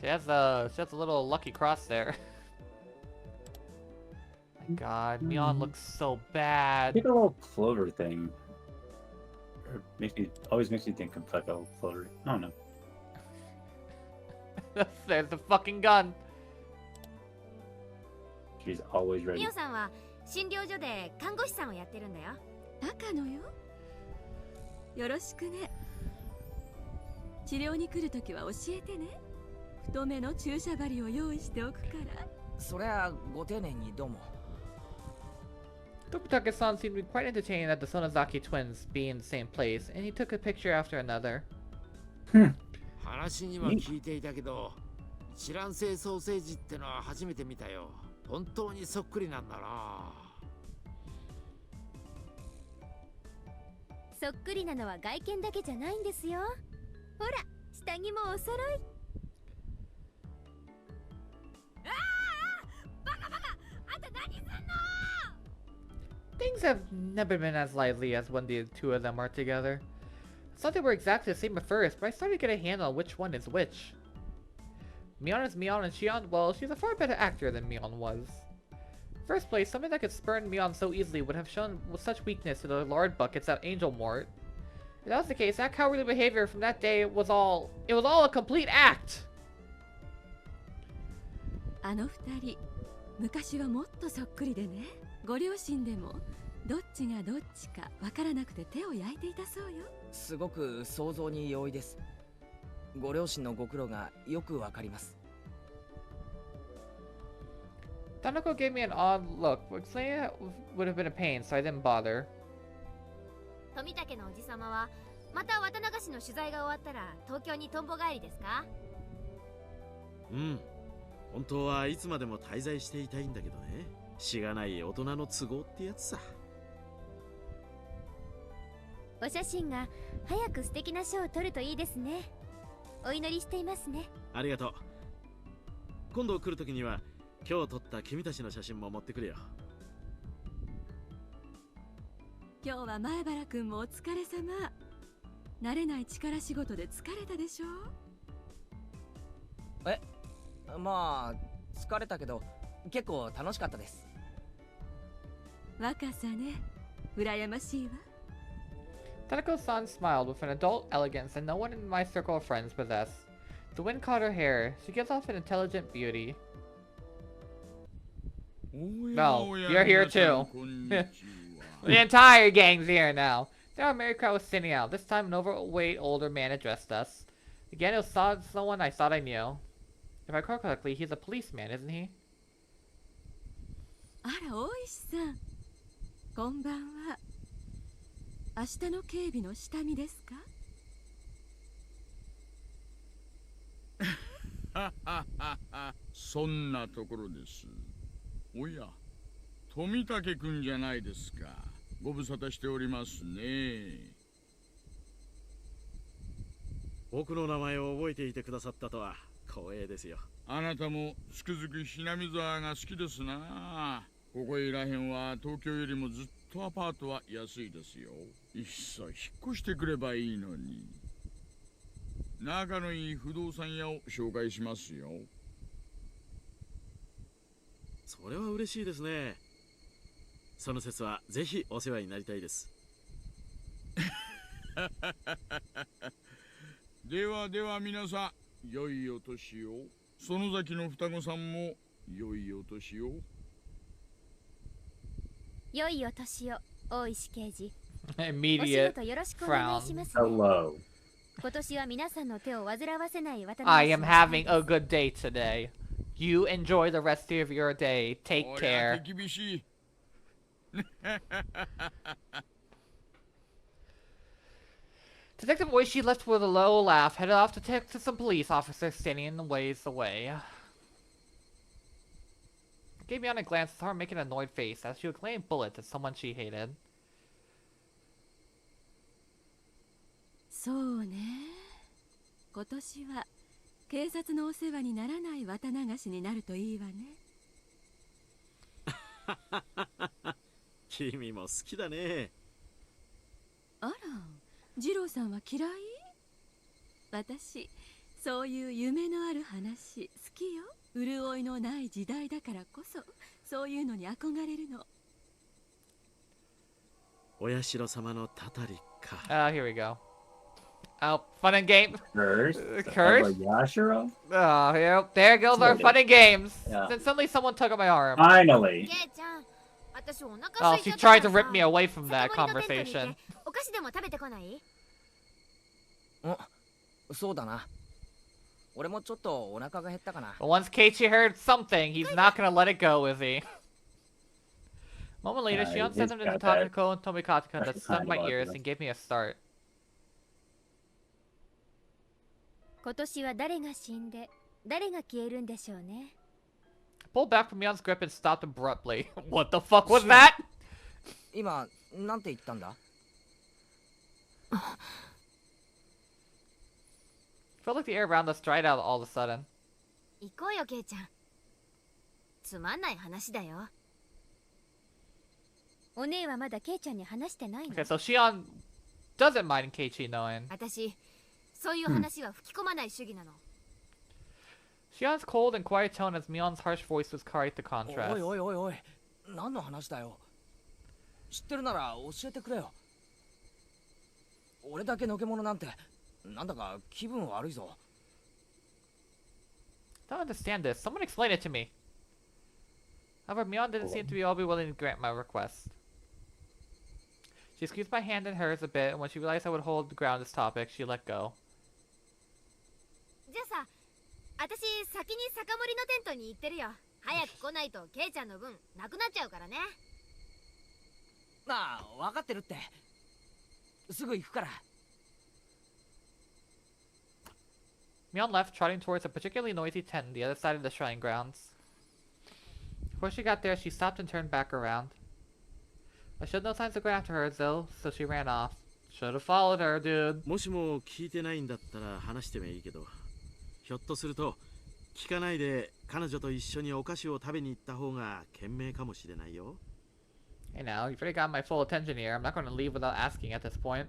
Speaker 1: She has a little lucky cross there. My God, Mion looks so bad.
Speaker 2: I think a little clover thing. Always makes me think of like a clover. I don't know.
Speaker 1: There's the fucking gun.
Speaker 2: She's always ready.
Speaker 5: ミオさんは診療所で看護師さんをやってるんだよ。
Speaker 7: 高野よ。よろしくね。治療に来るときは教えてね。太めの注射針を用意しておくから。
Speaker 3: そりゃご丁寧にどうも。
Speaker 1: Tomitake-san seemed to be quite entertained at the Sonozaki twins being in the same place, and he took a picture after another.
Speaker 9: 話には聞いていたけど、一卵性ソーセージってのは初めて見たよ。本当にそっくりなんだな。
Speaker 5: そっくりなのは外見だけじゃないんですよ。ほら、下着もお揃い。バカバカ、あんた何すんの
Speaker 1: Things have never been as lively as when the two of them are together. I thought they were exactly the same at first, but I started to get a handle on which one is which. Mion is Mion and Shion, well, she's a far better actor than Mion was. First place, something that could spurn Mion so easily would have shown with such weakness to the lard buckets at Angel Mort. If that was the case, that cowardly behavior from that day was all a complete act!
Speaker 7: あの二人、昔はもっとそっくりでね。ご両親でもどっちがどっちかわからなくて手を焼いていたそうよ。
Speaker 3: すごく想像に容易です。ご両親のご苦労がよくわかります。
Speaker 1: Tanako gave me an odd look, but explaining it would have been a pain, so I didn't bother.
Speaker 5: 富武のおじさまはまた渡流しの取材が終わったら東京にとんぼ帰りですか？
Speaker 10: うん。本当はいつまでも滞在していたいんだけどね。しがない大人の都合ってやつさ。
Speaker 5: お写真が早く素敵な賞を取るといいですね。お祈りしていますね。
Speaker 10: ありがとう。今度来るときには今日撮った君たちの写真も持ってくるよ。
Speaker 7: 今日は前原くんもお疲れ様。慣れない力仕事で疲れたでしょ？
Speaker 3: まあ疲れたけど結構楽しかったです。
Speaker 7: 若さね、羨ましいわ。
Speaker 1: Tanako-san smiled with an adult elegance that no one in my circle of friends possessed. The wind caught her hair. She gives off an intelligent beauty. No, you're here too. The entire gang's here now. There our merry crowd was sitting out. This time an overweight older man addressed us. Again, it was someone I thought I knew. If I recall correctly, he's a policeman, isn't he?
Speaker 7: あら、大石さん。こんばんは。明日の警備の下見ですか？
Speaker 11: そんなところです。おや、富武くんじゃないですか。ご無沙汰しておりますね。
Speaker 10: 僕の名前を覚えていてくださったとは光栄ですよ。
Speaker 11: あなたもつくづくひなみ沢が好きですな。ここいらへんは東京よりもずっとアパートは安いですよ。いっそ引っ越してくればいいのに。仲のいい不動産屋を紹介しますよ。
Speaker 10: それは嬉しいですね。その説はぜひお世話になりたいです。
Speaker 11: ではでは皆さん、良いお年を。園崎の双子さんも良いお年を。
Speaker 5: 良いお年を、大石刑事。
Speaker 1: Immediate
Speaker 5: お仕事よろしくお願いしますね。
Speaker 2: Hello.
Speaker 5: 今年は皆さんの手を煩わせない渡辺
Speaker 1: I am having a good day today. You enjoy the rest of your day. Take care. Detective Oishi left with a low laugh, headed off to talk to some police officers standing in the ways away. Gave me on a glance, saw her making an annoyed face as she was laying bullets at someone she hated.
Speaker 7: そうね。今年は警察のお世話にならない綿流しになるといいわね。
Speaker 10: 君も好きだね。
Speaker 7: あら、二郎さんは嫌い？私、そういう夢のある話好きよ。潤いのない時代だからこそ、そういうのに憧れるの。
Speaker 10: お社様のたたりか。
Speaker 1: Here we go. Oh, fun and game.
Speaker 2: Curse?
Speaker 1: Curse?
Speaker 2: Yashiro?
Speaker 1: Oh, yeah, there goes our fun and games. Then suddenly someone tugged at my arm.
Speaker 2: Finally.
Speaker 5: ケイちゃん、私お腹
Speaker 1: Oh,
Speaker 5: 空い
Speaker 1: she
Speaker 5: ちゃった
Speaker 1: tried
Speaker 5: か
Speaker 1: to
Speaker 5: ら
Speaker 1: rip me
Speaker 5: さ
Speaker 1: away from that
Speaker 5: 酒盛りのテントに行
Speaker 1: conversation.
Speaker 5: ってお菓子でも食べてこない？
Speaker 3: そうだな。俺もちょっとお腹が減ったかな。
Speaker 1: But once Keiichi heard something, he's not gonna let it go, is he? A moment later, Shion sent him to Takano and Tomitake that stung my ears and gave me a start.
Speaker 5: 今年は誰が死んで誰が消えるんでしょうね。
Speaker 1: I pulled back from Mion's grip and stopped abruptly. What the fuck was that?
Speaker 3: 今、なんて言ったんだ？
Speaker 1: Felt like the air around us dried out all of a sudden.
Speaker 5: 行こうよケイちゃん。つまんない話だよ。お姉はまだケイちゃんに話してないの。
Speaker 1: Okay, so Shion doesn't mind Keiichi knowing.
Speaker 5: 私、そういう話は吹き込まない主義なの。
Speaker 1: Shion's cold and quiet tone as Mion's harsh voice was quite the
Speaker 3: お
Speaker 1: contrast.
Speaker 3: いおいおいおい、何の話だよ。知ってるなら教えてくれよ。俺だけのけ者なんて、なんだか気分悪いぞ。
Speaker 1: Don't understand this. Someone explain it to me. However, Mion didn't seem to be willing to grant my request. She squeezed my hand in hers a bit, and when she realized I would hold the ground this topic, she let go.
Speaker 5: じゃあさ、私先に酒盛りのテントに行ってるよ。早く来ないとケイちゃんの分なくなっちゃうからね。
Speaker 3: なあ、分かってるって。すぐ行くから。
Speaker 1: Mion left, trotting towards a particularly noisy tent on the other side of the shrine grounds. Before she got there, she stopped and turned back around. I showed no signs of going after her, though, so she ran off. Should have followed her, dude.
Speaker 10: もしも聞いてないんだったら話してもいいけど、ひょっとすると聞かないで彼女と一緒にお菓子を食べに行った方が賢明かもしれないよ。
Speaker 1: Hey now, you've already got my full attention here. I'm not going to leave without asking at this point.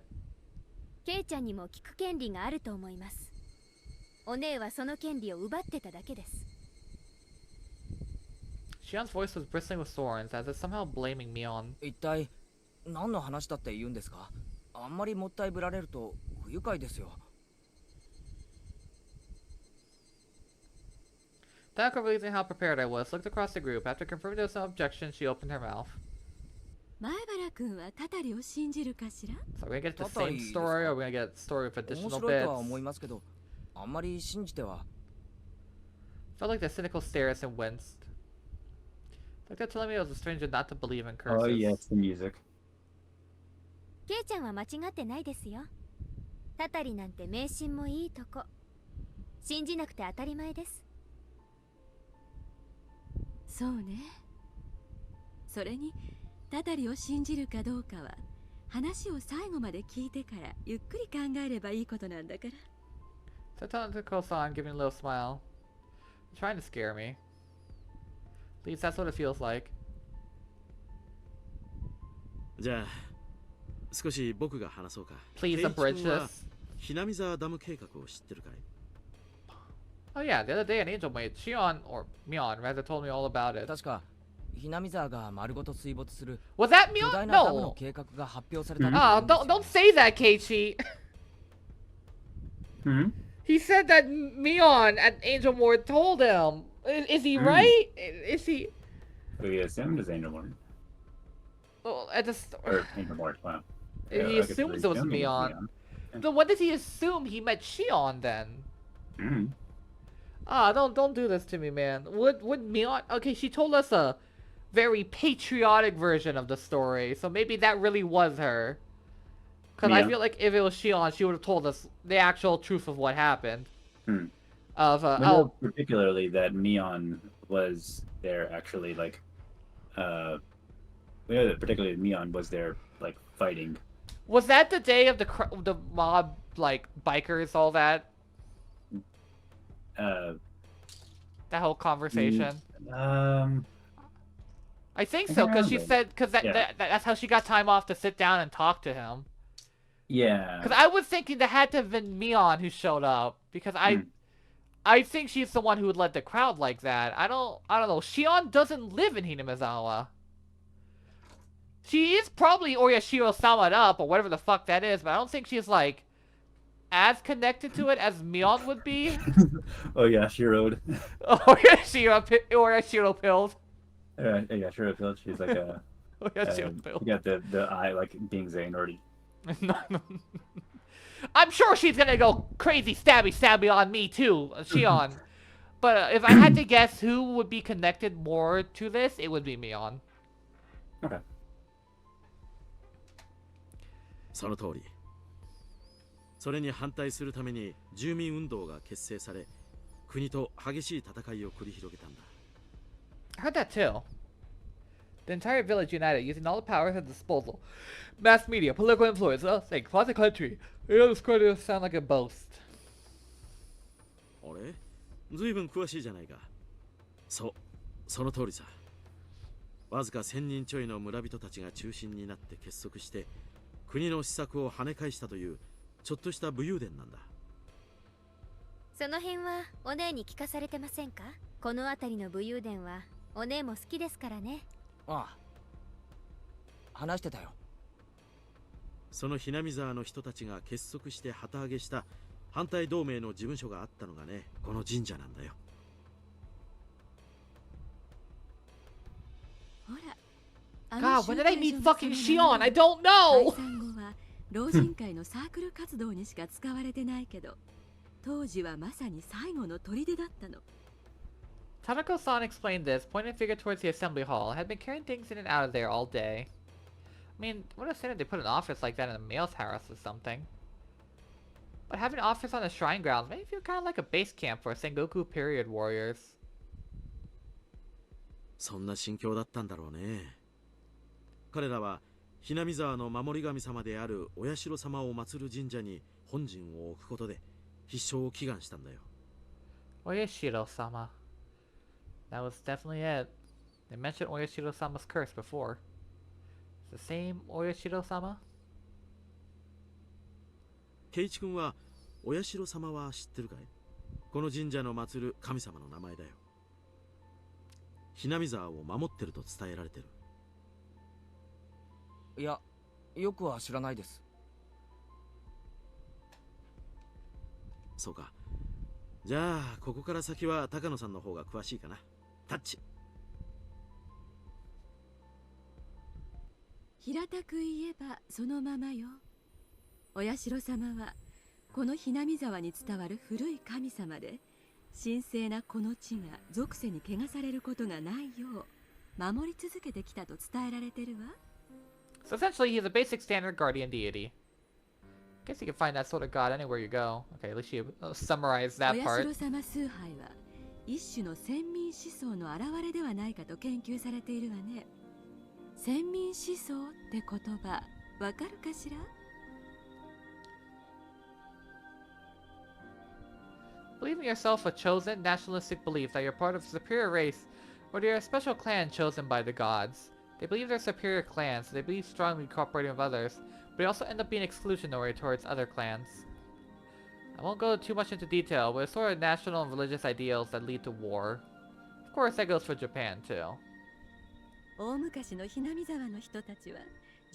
Speaker 5: ケイちゃんにも聞く権利があると思います。お姉はその権利を奪ってただけです。
Speaker 1: Shion's voice was bristling with thorns, as if somehow blaming Mion.
Speaker 3: 一体何の話だって言うんですか？あんまりもったいぶられると不愉快ですよ。
Speaker 1: Takano, realizing how prepared I was, looked across the group. After confirming there was no objection, she opened her mouth.
Speaker 7: 前原君はタタリを信じるかしら？
Speaker 1: So are we gonna get the same story, or are we gonna get a story with
Speaker 3: 面
Speaker 1: additional
Speaker 3: 白いとは
Speaker 1: bits?
Speaker 3: 思いますけど、あんまり信じては。
Speaker 1: Felt like the cynical stares and winced. Like they're telling me I was a stranger not to believe in curses.
Speaker 2: Oh yes, the music.
Speaker 5: ケイちゃんは間違ってないですよ。タタリなんて迷信もいいとこ。信じなくて当たり前です。
Speaker 7: そうね。それにタタリを信じるかどうかは話を最後まで聞いてからゆっくり考えればいいことなんだから。
Speaker 1: So I turned to Kosan, giving a little smile. Trying to scare me. At least that's what it feels like.
Speaker 10: じゃあ少し僕が話そうか。
Speaker 1: Please abridge this.
Speaker 10: ひなみ沢ダム計画を知ってるかい？
Speaker 1: Oh yeah, the other day an angel mate, Shion, or Mion, rather told me all about it.
Speaker 3: 確かひなみ沢が丸ごと水没する
Speaker 1: Was that
Speaker 3: 巨
Speaker 1: Mion?
Speaker 3: 大なダムの
Speaker 1: No!
Speaker 3: 計画が発表された。
Speaker 1: Ah, don't say that, Keiichi!
Speaker 2: Hmm?
Speaker 1: He said that Mion at Angel Ward told him. Is he right? Is he?
Speaker 2: We assumed is Angel Lord.
Speaker 1: Well, at the
Speaker 2: Or Angel Lord, wow.
Speaker 1: he
Speaker 2: I guess
Speaker 1: assumes
Speaker 2: we're
Speaker 1: it was
Speaker 2: assuming it's
Speaker 1: Mion. Then what did he assume he met Shion then?
Speaker 2: Hmm.
Speaker 1: Ah, don't do this to me, man. Would Mion? Okay, she told us a very patriotic version of the story, so maybe that really was her. Because I feel like if it was Shion, she would have told us the actual truth of what happened.
Speaker 2: Hmm.
Speaker 1: Of
Speaker 2: We know particularly that Mion was there actually, like, we know that particularly Mion was there, like, fighting.
Speaker 1: Was that the day of the mob like bikers, all that? That whole conversation. I think so, because she said that's how she got time off to sit down and talk to him.
Speaker 2: Yeah.
Speaker 1: Because I was thinking that had to have been Mion who showed up, because I think she's the one who would let the crowd like that. I don't know. Shion doesn't live in Hinamizawa. She is probably Oyashiro Sama'd up, or whatever the fuck that is, but I don't think she's like as connected to it as Mion would be.
Speaker 2: Oh yeah, she rode.
Speaker 1: Oyashiro pills.
Speaker 2: Yeah, sure pills. She's like a.
Speaker 1: Oyashiro pills.
Speaker 2: You got the eye like being Zane already.
Speaker 1: No. I'm sure she's gonna go crazy stabby on me too, Shion. But if I had to guess who would be connected more to this, it would be Mion.
Speaker 2: Okay.
Speaker 10: その通り。それに反対するために住民運動が結成され、国と激しい戦いを繰り広げたんだ。
Speaker 1: I heard that too. The entire village united, using all the powers at disposal. Mass media, political influence, they across the country. You know, this going to sound like a boast.
Speaker 10: あれ？ずいぶん詳しいじゃないか。その通りさ。わずか1000人ちょいの村人たちが中心になって結束して、国の施策を跳ね返したというちょっとした武勇伝なんだ。
Speaker 5: その辺はお姉に聞かされてませんか？この辺りの武勇伝はお姉も好きですからね。
Speaker 3: ああ、話してたよ。
Speaker 10: そのひなみ沢の人たちが結束して旗揚げした反対同盟の事務所があったのがね、この神社なんだよ。
Speaker 7: ほら。
Speaker 1: God, when did I meet fucking Shion? I don't know!
Speaker 7: 解散後は老人会のサークル活動にしか使われてないけど、当時はまさに最後の砦だったの。
Speaker 1: Tanako-san explained this, pointing a finger towards the assembly hall. Had been carrying things in and out of there all day. I mean, I would have said if they put an office like that in a male's house or something. But having an office on the shrine grounds made me feel kind of like a base camp for Sengoku period warriors.
Speaker 10: そんな心境だったんだろうね。彼らはひなみ沢の守り神様であるお社様を祀る神社に本陣を置くことで必勝を祈願したんだよ。
Speaker 1: Oyashiro-sama. That was definitely it. They mentioned Oyashiro-sama's curse before. It's the same Oyashiro-sama?
Speaker 10: ケイチ君はお社様は知ってるかい？この神社の祀る神様の名前だよ。ひなみ沢を守ってると伝えられてる。
Speaker 3: いや、よくは知らないです。
Speaker 10: そうか。じゃあここから先は高野さんの方が詳しいかな。タッチ。
Speaker 7: 平たく言えばそのままよ。お社様はこのひなみ沢に伝わる古い神様で、神聖なこの地が属世に汚されることがないよう守り続けてきたと伝えられてるわ。
Speaker 1: So essentially, he's a basic standard guardian deity. Guess you can find that sort of god anywhere you go. Okay, at least you summarized that
Speaker 7: お
Speaker 1: part.
Speaker 7: 社様崇拝は一種の先民思想の表れではないかと研究されているわね。先民思想って言葉、わかるかしら
Speaker 1: Believing yourself a chosen nationalistic belief that you're part of a superior race or you're a special clan chosen by the gods. They believe they're superior clans, so they believe strongly in cooperating with others, but they also end up being exclusionary towards other clans. I won't go too much into detail, but it's sort of national and religious ideals that lead to war. Of course, that goes for Japan too.
Speaker 7: 大昔のひなみ沢の人たちは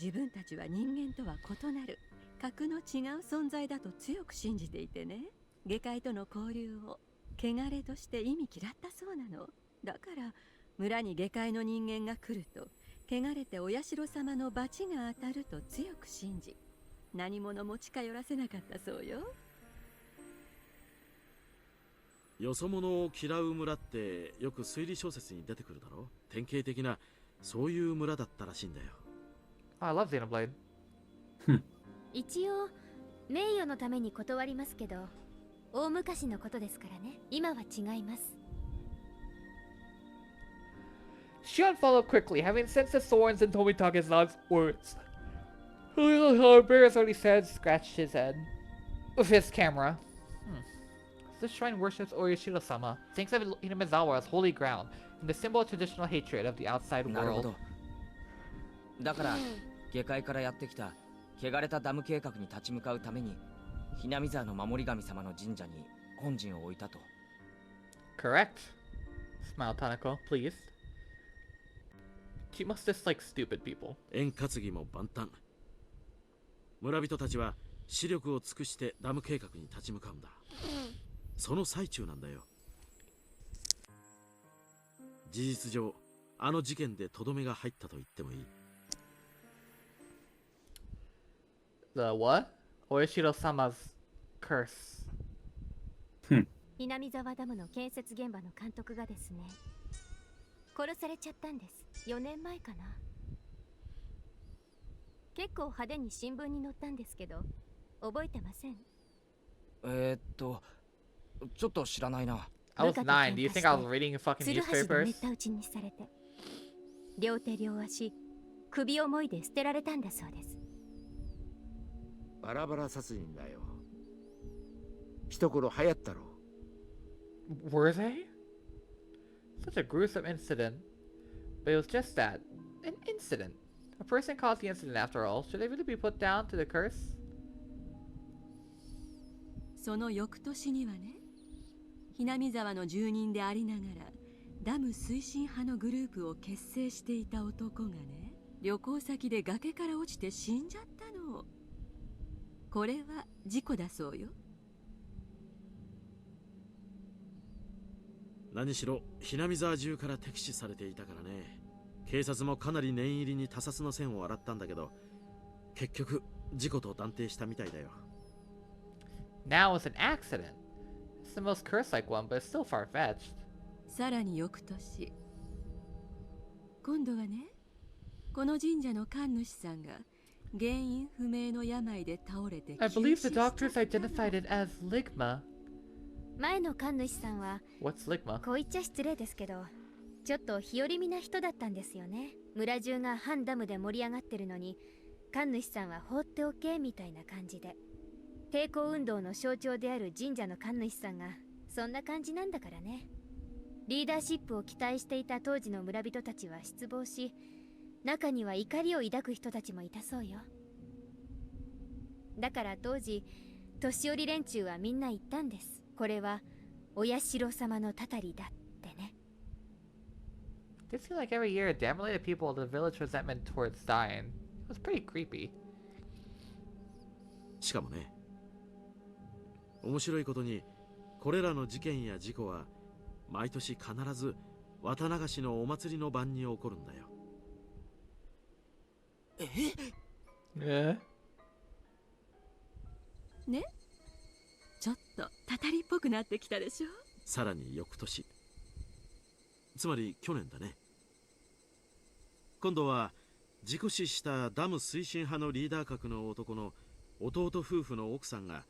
Speaker 7: 自分たちは人間とは異なる格の違う存在だと強く信じていてね。下界との交流を汚れとして意味嫌ったそうなの。だから村に下界の人間が来ると汚れてお社様の罰が当たると強く信じ、何者も近寄らせなかったそうよ。
Speaker 10: よそ者を嫌う村ってよく推理小説に出てくるだろ。典型的なそういう村だったらしいんだよ。
Speaker 1: I love Xenoblade.
Speaker 5: 一応名誉のために断りますけど、大昔のことですからね。今は違います。
Speaker 1: Shion followed quickly, having sensed the thorns in Tomitake's last words. Bear has already said, scratched his head. with his camera. This shrine worships Orishiro-sama, thinks of Hinamizawa as holy ground, and the symbol of traditional hatred of the outside
Speaker 3: なるほ
Speaker 1: world.
Speaker 3: ど。だから下界からやってきた汚れたダム計画に立ち向かうためにひなみ沢の守り神様の神社に本陣を置いたと。
Speaker 1: Correct. Smile, Tanako, please. She must dislike stupid people.
Speaker 10: 円担ぎも万端。村人たちは視力を尽くしてダム計画に立ち向かうんだ。その最中なんだよ。事実上あの事件でとどめが入ったと言ってもいい。
Speaker 1: The what? Orishiro-sama's curse.
Speaker 5: ひなみ沢ダムの建設現場の監督がですね、殺されちゃったんです。4年前かな。結構派手に新聞に載ったんですけど、覚えてません？
Speaker 3: ちょっと知らないな。
Speaker 1: I was 9. Do you think I was reading fucking
Speaker 5: ツルハシで
Speaker 1: newspapers?
Speaker 5: めった打ちにされて、両手両足、首をもいで捨てられたんだそうです。
Speaker 9: バラバラ殺人だよ。一頃流行ったろ。
Speaker 1: Were they? Such a gruesome incident. But it was just that. An incident. A person caused the incident after all. Should they really be put down to the curse?
Speaker 7: その翌年にはね、ひなみ沢の住人でありながらダム推進派のグループを結成していた男がね、旅行先で崖から落ちて死んじゃったの。これは事故だそうよ。
Speaker 10: 何しろひなみ沢中から敵視されていたからね。警察もかなり念入りに他殺の線を洗ったんだけど、結局事故と断定したみたいだよ。
Speaker 1: Now it's an accident. It's the most curse-like one, but it's still far-fetched.
Speaker 7: さらに翌年、今度はね、この神社の神主さんが原因不明の病で倒れて
Speaker 1: I believe the doctors identified it as ligma.
Speaker 5: 前の神主さんは
Speaker 1: What's ligma?
Speaker 5: こう言っちゃ失礼ですけど、ちょっと日和見な人だったんですよね。村中が反ダムで盛り上がってるのに、神主さんは放っておけみたいな感じで、抵抗運動の象徴である神社の神主さんがそんな感じなんだからね。リーダーシップを期待していた当時の村人たちは失望し、中には怒りを抱く人たちもいたそうよ。だから当時年寄り連中はみんな言ったんです。これはお社様のたたりだってね。
Speaker 1: It seemed like every year, damn related people of the village resentment towards dying. It was pretty creepy.
Speaker 10: しかもね、面白いことにこれらの事件や事故は毎年必ず綿流しのお祭りの晩に起こるんだよ。
Speaker 1: Yeah.
Speaker 7: ね、ちょっとたたりっぽくなってきたでしょ。
Speaker 10: さらに翌年、つまり去年だね。今度は事故死したダム推進派のリーダー格の男の弟夫婦の奥さんが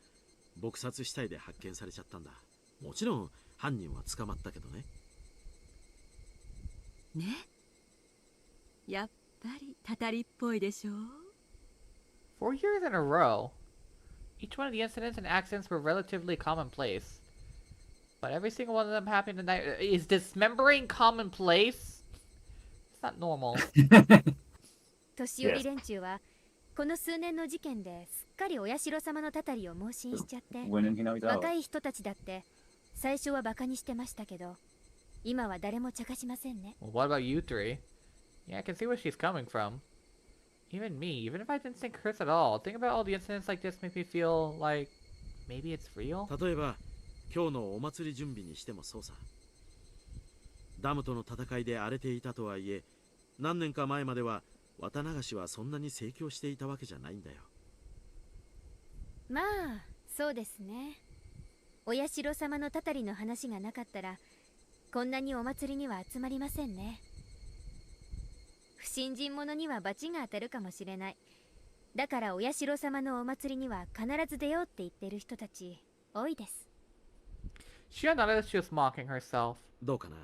Speaker 10: 撲殺死体で発見されちゃったんだ。もちろん犯人は捕まったけどね。
Speaker 7: ね、やっぱりたたりっぽいでしょ。
Speaker 1: 4 years in a row. Each one of the incidents and accidents were relatively commonplace. But every single one of them happened tonight. Is dismembering commonplace? It's not normal.
Speaker 5: 年寄り連中はこの数年の事件ですっかりお社様のたたりを盲信しちゃって、
Speaker 2: When in Hinamizawa.
Speaker 5: 若い人たちだって最初はバカにしてましたけど、今は誰も茶化しませんね。
Speaker 1: Well, what about you three? Yeah, I can see where she's coming from. Even me, even if I didn't think curse at all, think about all the incidents like this make me feel like maybe it's real.
Speaker 10: 例えば今日のお祭り準備にしてもそうさ。ダムとの戦いで荒れていたとはいえ、何年か前までは綿流しはそんなに盛況していたわけじゃないんだよ。
Speaker 5: まあそうですね。お社様のたたりの話がなかったらこんなにお祭りには集まりませんね。不信心者には罰が当たるかもしれない。だからお社様のお祭りには必ず出ようって言ってる人たち多いです。
Speaker 1: Shion noticed she was mocking herself.
Speaker 10: どうかな。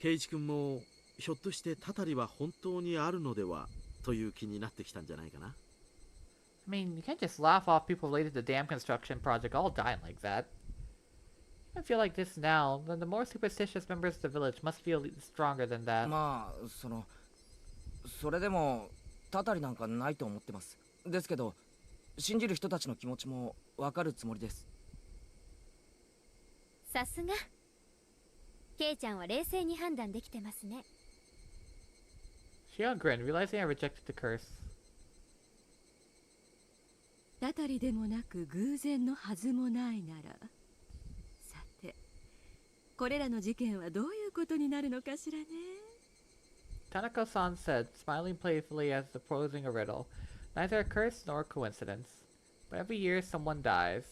Speaker 10: 圭一君もひょっとしてたたりは本当にあるのではという気になってきたんじゃないかな。
Speaker 1: I mean, you can't just laugh off people related to the dam construction project all dying like that. I feel like this now, then the more superstitious members of the village must feel stronger than that.
Speaker 3: まあそれでもたたりなんかないと思ってます。ですけど信じる人たちの気持ちもわかるつもりです。
Speaker 5: さすがケイちゃんは冷静に判断できてますね。
Speaker 1: Shion grinned, realizing I rejected the curse.
Speaker 7: たたりでもなく偶然のはずもないなら、さてこれらの事件はどういうことになるのかしらね。
Speaker 1: Tanaka-san said, smiling playfully as if posing a riddle. Neither a curse nor a coincidence. But every year someone dies.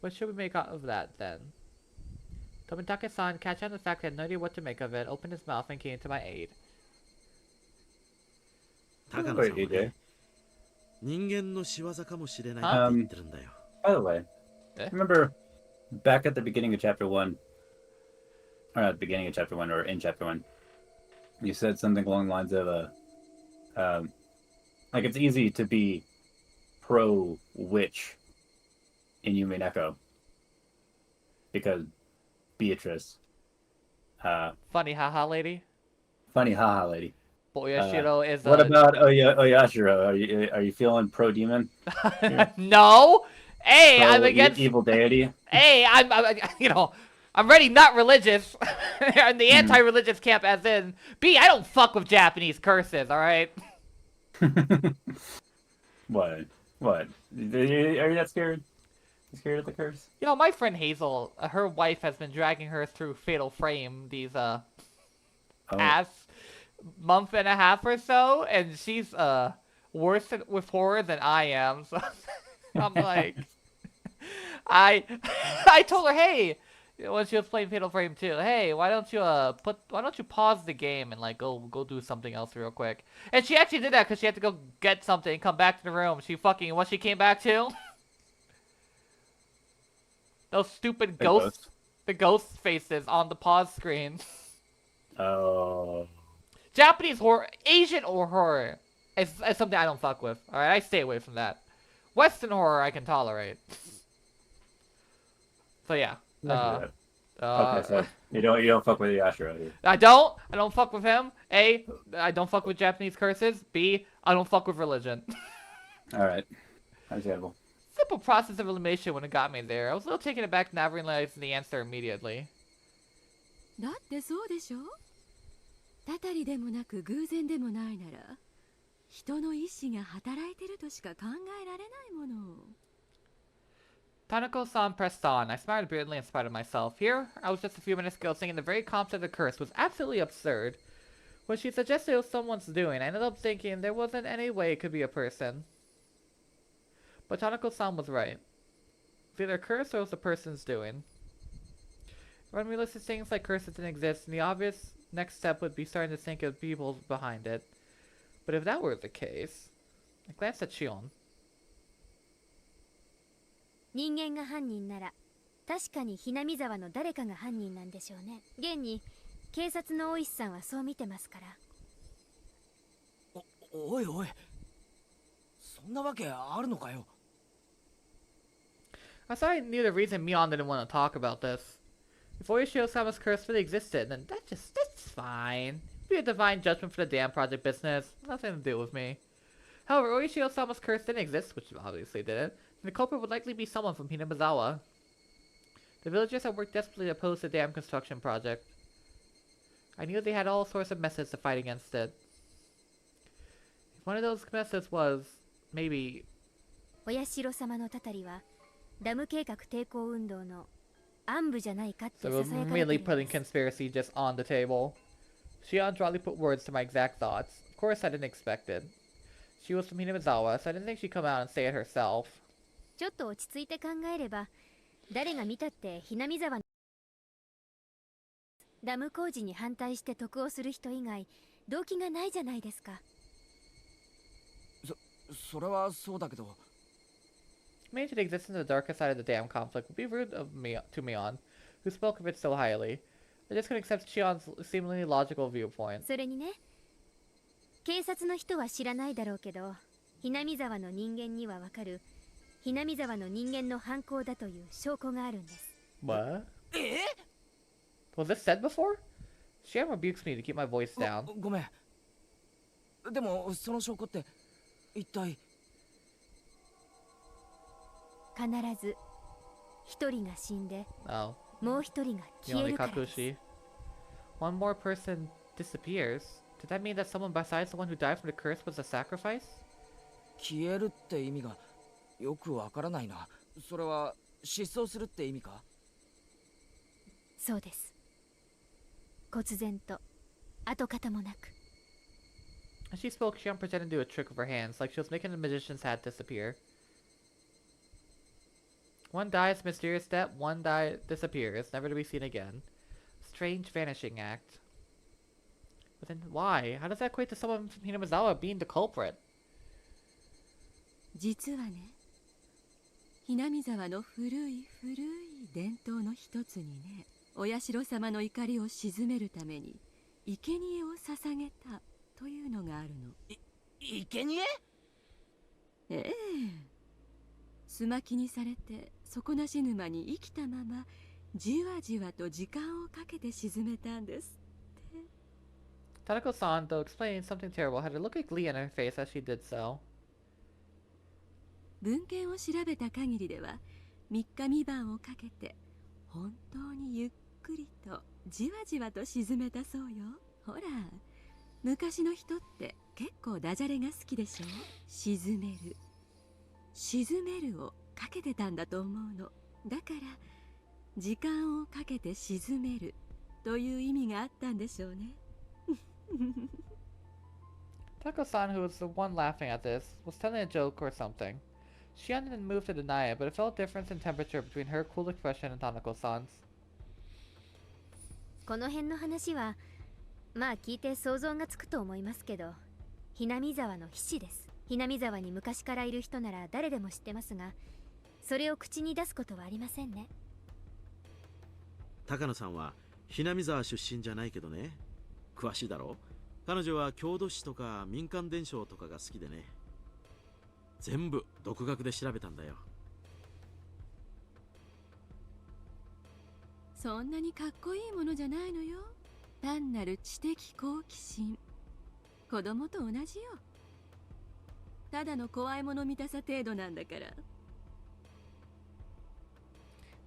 Speaker 1: What should we make out of that, then? Tomitake-san, catching on the fact I had no idea what to make of it, opened his mouth and came to my aid.
Speaker 10: 高野さんはね、人間の仕業かもしれないって言ってるんだよ。
Speaker 2: By the way, remember back at the beginning of chapter 1, or at the beginning of chapter 1, or in chapter 1, you said something along the lines of, like it's easy to be pro-witch in Yume Neko because Beatrice.
Speaker 1: Funny haha lady?
Speaker 2: Funny haha lady.
Speaker 1: Boyashiro is
Speaker 2: What about Oyashiro? Are you feeling pro-demon?
Speaker 1: No! A, I'm against
Speaker 2: evil deity.
Speaker 1: A, I'm I'm already not religious. I'm the anti-religious camp as in. B, I don't fuck with Japanese curses, alright?
Speaker 2: What? Are you that scared? You scared of the curse?
Speaker 1: You know, my friend Hazel, her wife has been dragging her through Fatal Frame these, past month and a half or so, and she's, worse with horror than I am, so I'm like... I told her, hey, when she was playing Fatal Frame 2, hey, why don't you pause the game and like go do something else real quick? And she actually did that because she had to go get something and come back to the room. What she came back to? Those stupid ghosts, the ghost faces on the pause screen.
Speaker 2: Oh.
Speaker 1: Japanese horror, Asian horror is something I don't fuck with. Alright, I stay away from that. Western horror I can tolerate. So yeah.
Speaker 2: Okay, so you don't fuck with Yashiro here.
Speaker 1: I don't fuck with him. A, I don't fuck with Japanese curses. B, I don't fuck with religion.
Speaker 2: Alright. Understandable.
Speaker 1: Simple process of elimination when it got me there. I was a little taken aback not realizing the answer immediately.
Speaker 7: だってそうでしょ。たたりでもなく偶然でもないなら、人の意志が働いてるとしか考えられないもの。
Speaker 1: Tanako-san pressed on. I smiled weirdly in spite of myself. Here, I was just a few minutes ago thinking the very concept of the curse was absolutely absurd. When she suggested it was someone's doing, I ended up thinking there wasn't any way it could be a person. But Tanako-san was right. It's either a curse or it was a person's doing. When we list things like curses didn't exist, and the obvious next step would be starting to think of people behind it. But if that were the case... I glanced at Shion.
Speaker 5: 人間が犯人なら確かにひなみ沢の誰かが犯人なんでしょうね。現に警察の大石さんはそう見てますから。
Speaker 3: おいおい、そんなわけあるのかよ。
Speaker 1: I thought I knew the reason Mion didn't want to talk about this. If Oishio-sama's curse really existed, then that's fine. Be a divine judgment for the damn project business. Nothing to do with me. However, Oishio-sama's curse didn't exist, which obviously didn't. The culprit would likely be someone from Hinamizawa. The villagers had worked desperately to oppose the dam construction project. I knew they had all sorts of methods to fight against it. If one of those methods was, maybe...
Speaker 5: お社様のたたりはダム計画抵抗運動の暗部じゃないかってささやかれてるんです。
Speaker 1: So immediately putting conspiracy just on the table. Shion dryly put words to my exact thoughts. Of course I didn't expect it. She was from Hinamizawa, so I didn't think she'd come out and say it herself.
Speaker 5: ちょっと落ち着いて考えれば誰が見たってひなみ沢のダム工事に反対して得をする人以外動機がないじゃないですか。
Speaker 3: それはそうだけど。
Speaker 1: Maybe to the existence of the darker side of the dam conflict would be rude of to Mion, who spoke of it so highly. I just couldn't accept Shion's seemingly logical viewpoint.
Speaker 5: それにね、警察の人は知らないだろうけど、ひなみ沢の人間にはわかるひなみ沢の人間の犯行だという証拠があるんです。
Speaker 1: What? Was this said before? Shion rebukes me to keep my voice down.
Speaker 3: ごめん。でもその証拠って一体。
Speaker 5: 必ず一人が死んで
Speaker 1: Oh.
Speaker 5: もう一人が消えるからです。
Speaker 1: Kakushi. One more person disappears. Did that mean that someone besides the one who died from the curse was a sacrifice?
Speaker 3: 消えるって意味がよくわからないな。それは失踪するって意味か？
Speaker 5: そうです。忽然と跡形もなく。
Speaker 1: As she spoke, Shion pretended to do a trick with her hands, like she was making the magician's hat disappear. One dies, mysterious death, one disappears, never to be seen again. Strange vanishing act. But then why? How does that equate to someone from Hinamizawa being the culprit?
Speaker 7: 実はね、ひなみ沢の古い伝統の一つにね、お社様の怒りを鎮めるために生贄を捧げたというのがあるの。
Speaker 3: 生贄？
Speaker 7: ええ。すまきにされて底なし沼に生きたままじわじわと時間をかけて沈めたんですって。
Speaker 1: Tadako-san, though explaining something terrible, had a look of glee on her face as she did so.
Speaker 7: 文献を調べた限りでは3日3晩をかけて本当にゆっくりとじわじわと沈めたそうよ。ほら、昔の人って結構ダジャレが好きでしょ。沈めるをかけてたんだと思うの。だから時間をかけて沈めるという意味があったんでしょうね。
Speaker 1: Tadako-san, who was the one laughing at this, was telling a joke or something. Shion didn't move to deny it, but it felt a difference in temperature between her cool expression and Tanako-san's.
Speaker 5: この辺の話はまあ聞いて想像がつくと思いますけど、ひなみ沢の騎士です。ひなみ沢に昔からいる人なら誰でも知ってますが、それを口に出すことはありませんね。
Speaker 10: 高野さんはひなみ沢出身じゃないけどね、詳しいだろ。彼女は郷土史とか民間伝承とかが好きでね、全部独学で調べたんだよ。
Speaker 7: そんなにかっこいいものじゃないのよ。単なる知的好奇心。子供と同じよ。ただの怖いもの見たさ程度なんだから。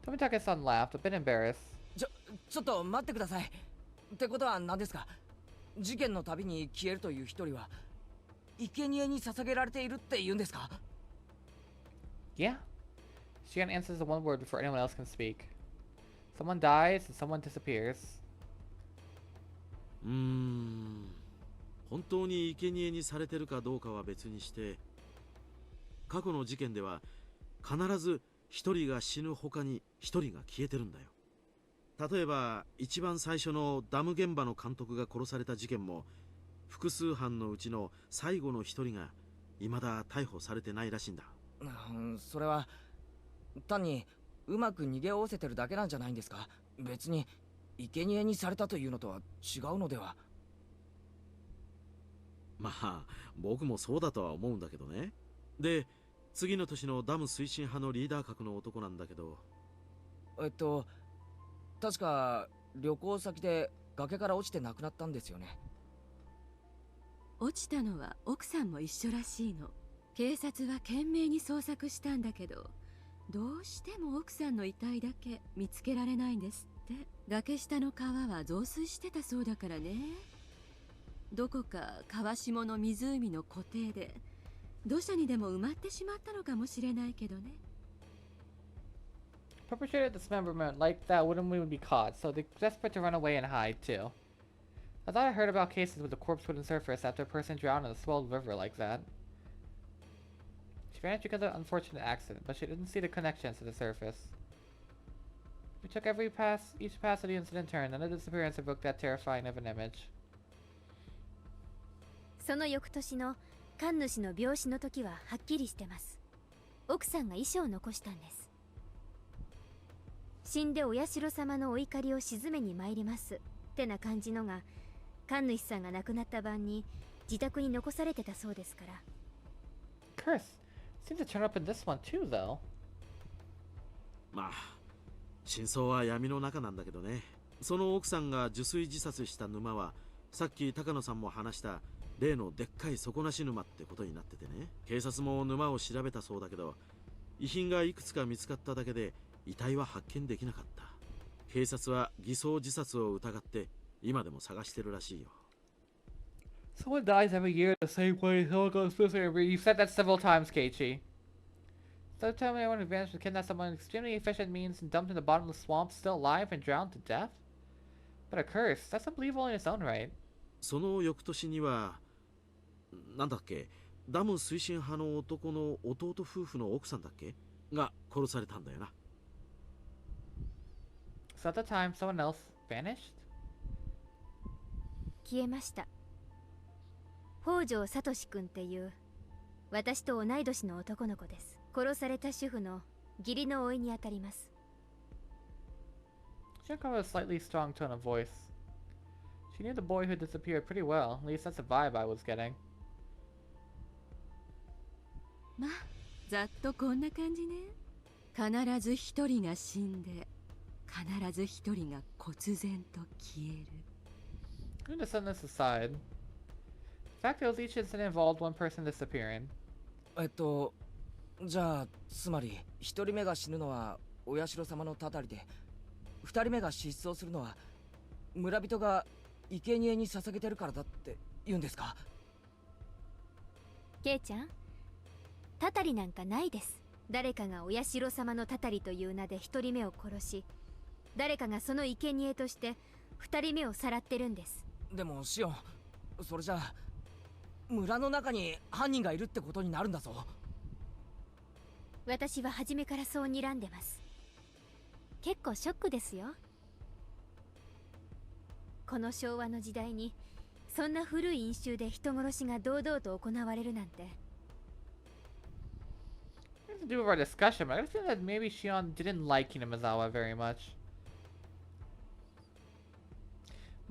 Speaker 1: Tomitake-san laughed, a bit embarrassed.
Speaker 3: ちょっと待ってください。ってことは何ですか？事件のたびに消えるという一人は生贄に捧げられているって言うんですか？
Speaker 1: Yeah. Shion answers the one word before anyone else can speak. Someone dies and someone disappears.
Speaker 10: 本当に生贄にされてるかどうかは別にして、過去の事件では必ず一人が死ぬ他に一人が消えてるんだよ。例えば一番最初のダム現場の監督が殺された事件も、複数犯のうちの最後の一人が未だ逮捕されてないらしいんだ。
Speaker 3: それは単にうまく逃げおおせてるだけなんじゃないんですか？別に生贄にされたというのとは違うのでは。
Speaker 10: まあ僕もそうだとは思うんだけどね。で、次の年のダム推進派のリーダー格の男なんだけど、
Speaker 3: 確か旅行先で崖から落ちて亡くなったんですよね。
Speaker 7: 落ちたのは奥さんも一緒らしいの。警察は懸命に捜索したんだけど、どうしても奥さんの遺体だけ見つけられないんですって。崖下の川は増水してたそうだからね。どこか川下の湖の湖底で土砂にでも埋まってしまったのかもしれないけどね。
Speaker 1: Perpetrated dismemberment like that wouldn't even be caught, so they're desperate to run away and hide too. I thought I heard about cases where the corpse wouldn't surface after a person drowned in a swelled river like that. She vanished because of an unfortunate accident, but she didn't see the connections to the surface. We took each pass of the incident turn, and the disappearance evoked that terrifying of an image.
Speaker 5: その翌年の神主の病死の時ははっきりしてます。奥さんが遺書を残したんです。死んでお社様のお怒りを鎮めに参りますってな感じのが、神主さんが亡くなった晩に自宅に残されてたそうですから。
Speaker 1: Curse seems to turn up in this one too, though.
Speaker 10: まあ真相は闇の中なんだけどね。その奥さんが受水自殺した沼はさっき高野さんも話した例のでっかい底なし沼ってことになっててね。警察も沼を調べたそうだけど遺品がいくつか見つかっただけで遺体は発見できなかった。警察は偽装自殺を疑って今でも探してるらしいよ。
Speaker 1: Someone dies every year the same way. Someone goes missing every year. You've said that several times, Keiichi. So tell me anyone who managed to kidnap someone extremely efficient means and dumped in the bottom of the swamp, still alive and drowned to death? But a curse, that's unbelievable in its own right.
Speaker 10: その翌年にはなんだっけ、ダム推進派の男の弟夫婦の奥さんだっけが殺されたんだよな。
Speaker 1: So at the time, someone else vanished?
Speaker 5: 消えました。北条聡君っていう私と同い年の男の子です。殺された主婦の義理の甥にあたります。
Speaker 1: She had a slightly strong tone of voice. She knew the boy who disappeared pretty well. At least that's the vibe I was getting.
Speaker 7: まあざっとこんな感じね。必ず一人が死んで必ず一人が忽然と消える。
Speaker 1: I'm going to set this aside. The fact that each incident involved one person disappearing.
Speaker 3: じゃあつまり一人目が死ぬのはお社様のたたりで、二人目が失踪するのは村人が生贄に捧げてるからだって言うんですか？
Speaker 5: ケイちゃん、たたりなんかないです。誰かがお社様のたたりという名で一人目を殺し、誰かがその生贄として二人目をさらってるんです。
Speaker 3: でもシオン、それじゃあ村の中に犯人がいるってことになるんだぞ。
Speaker 5: 私は初めからそう睨んでます。結構ショックですよ。この昭和の時代にそんな古い因習で人殺しが堂々と行われるなんて。
Speaker 1: To do with our discussion, but I feel that maybe Shion didn't like Hinamizawa very much.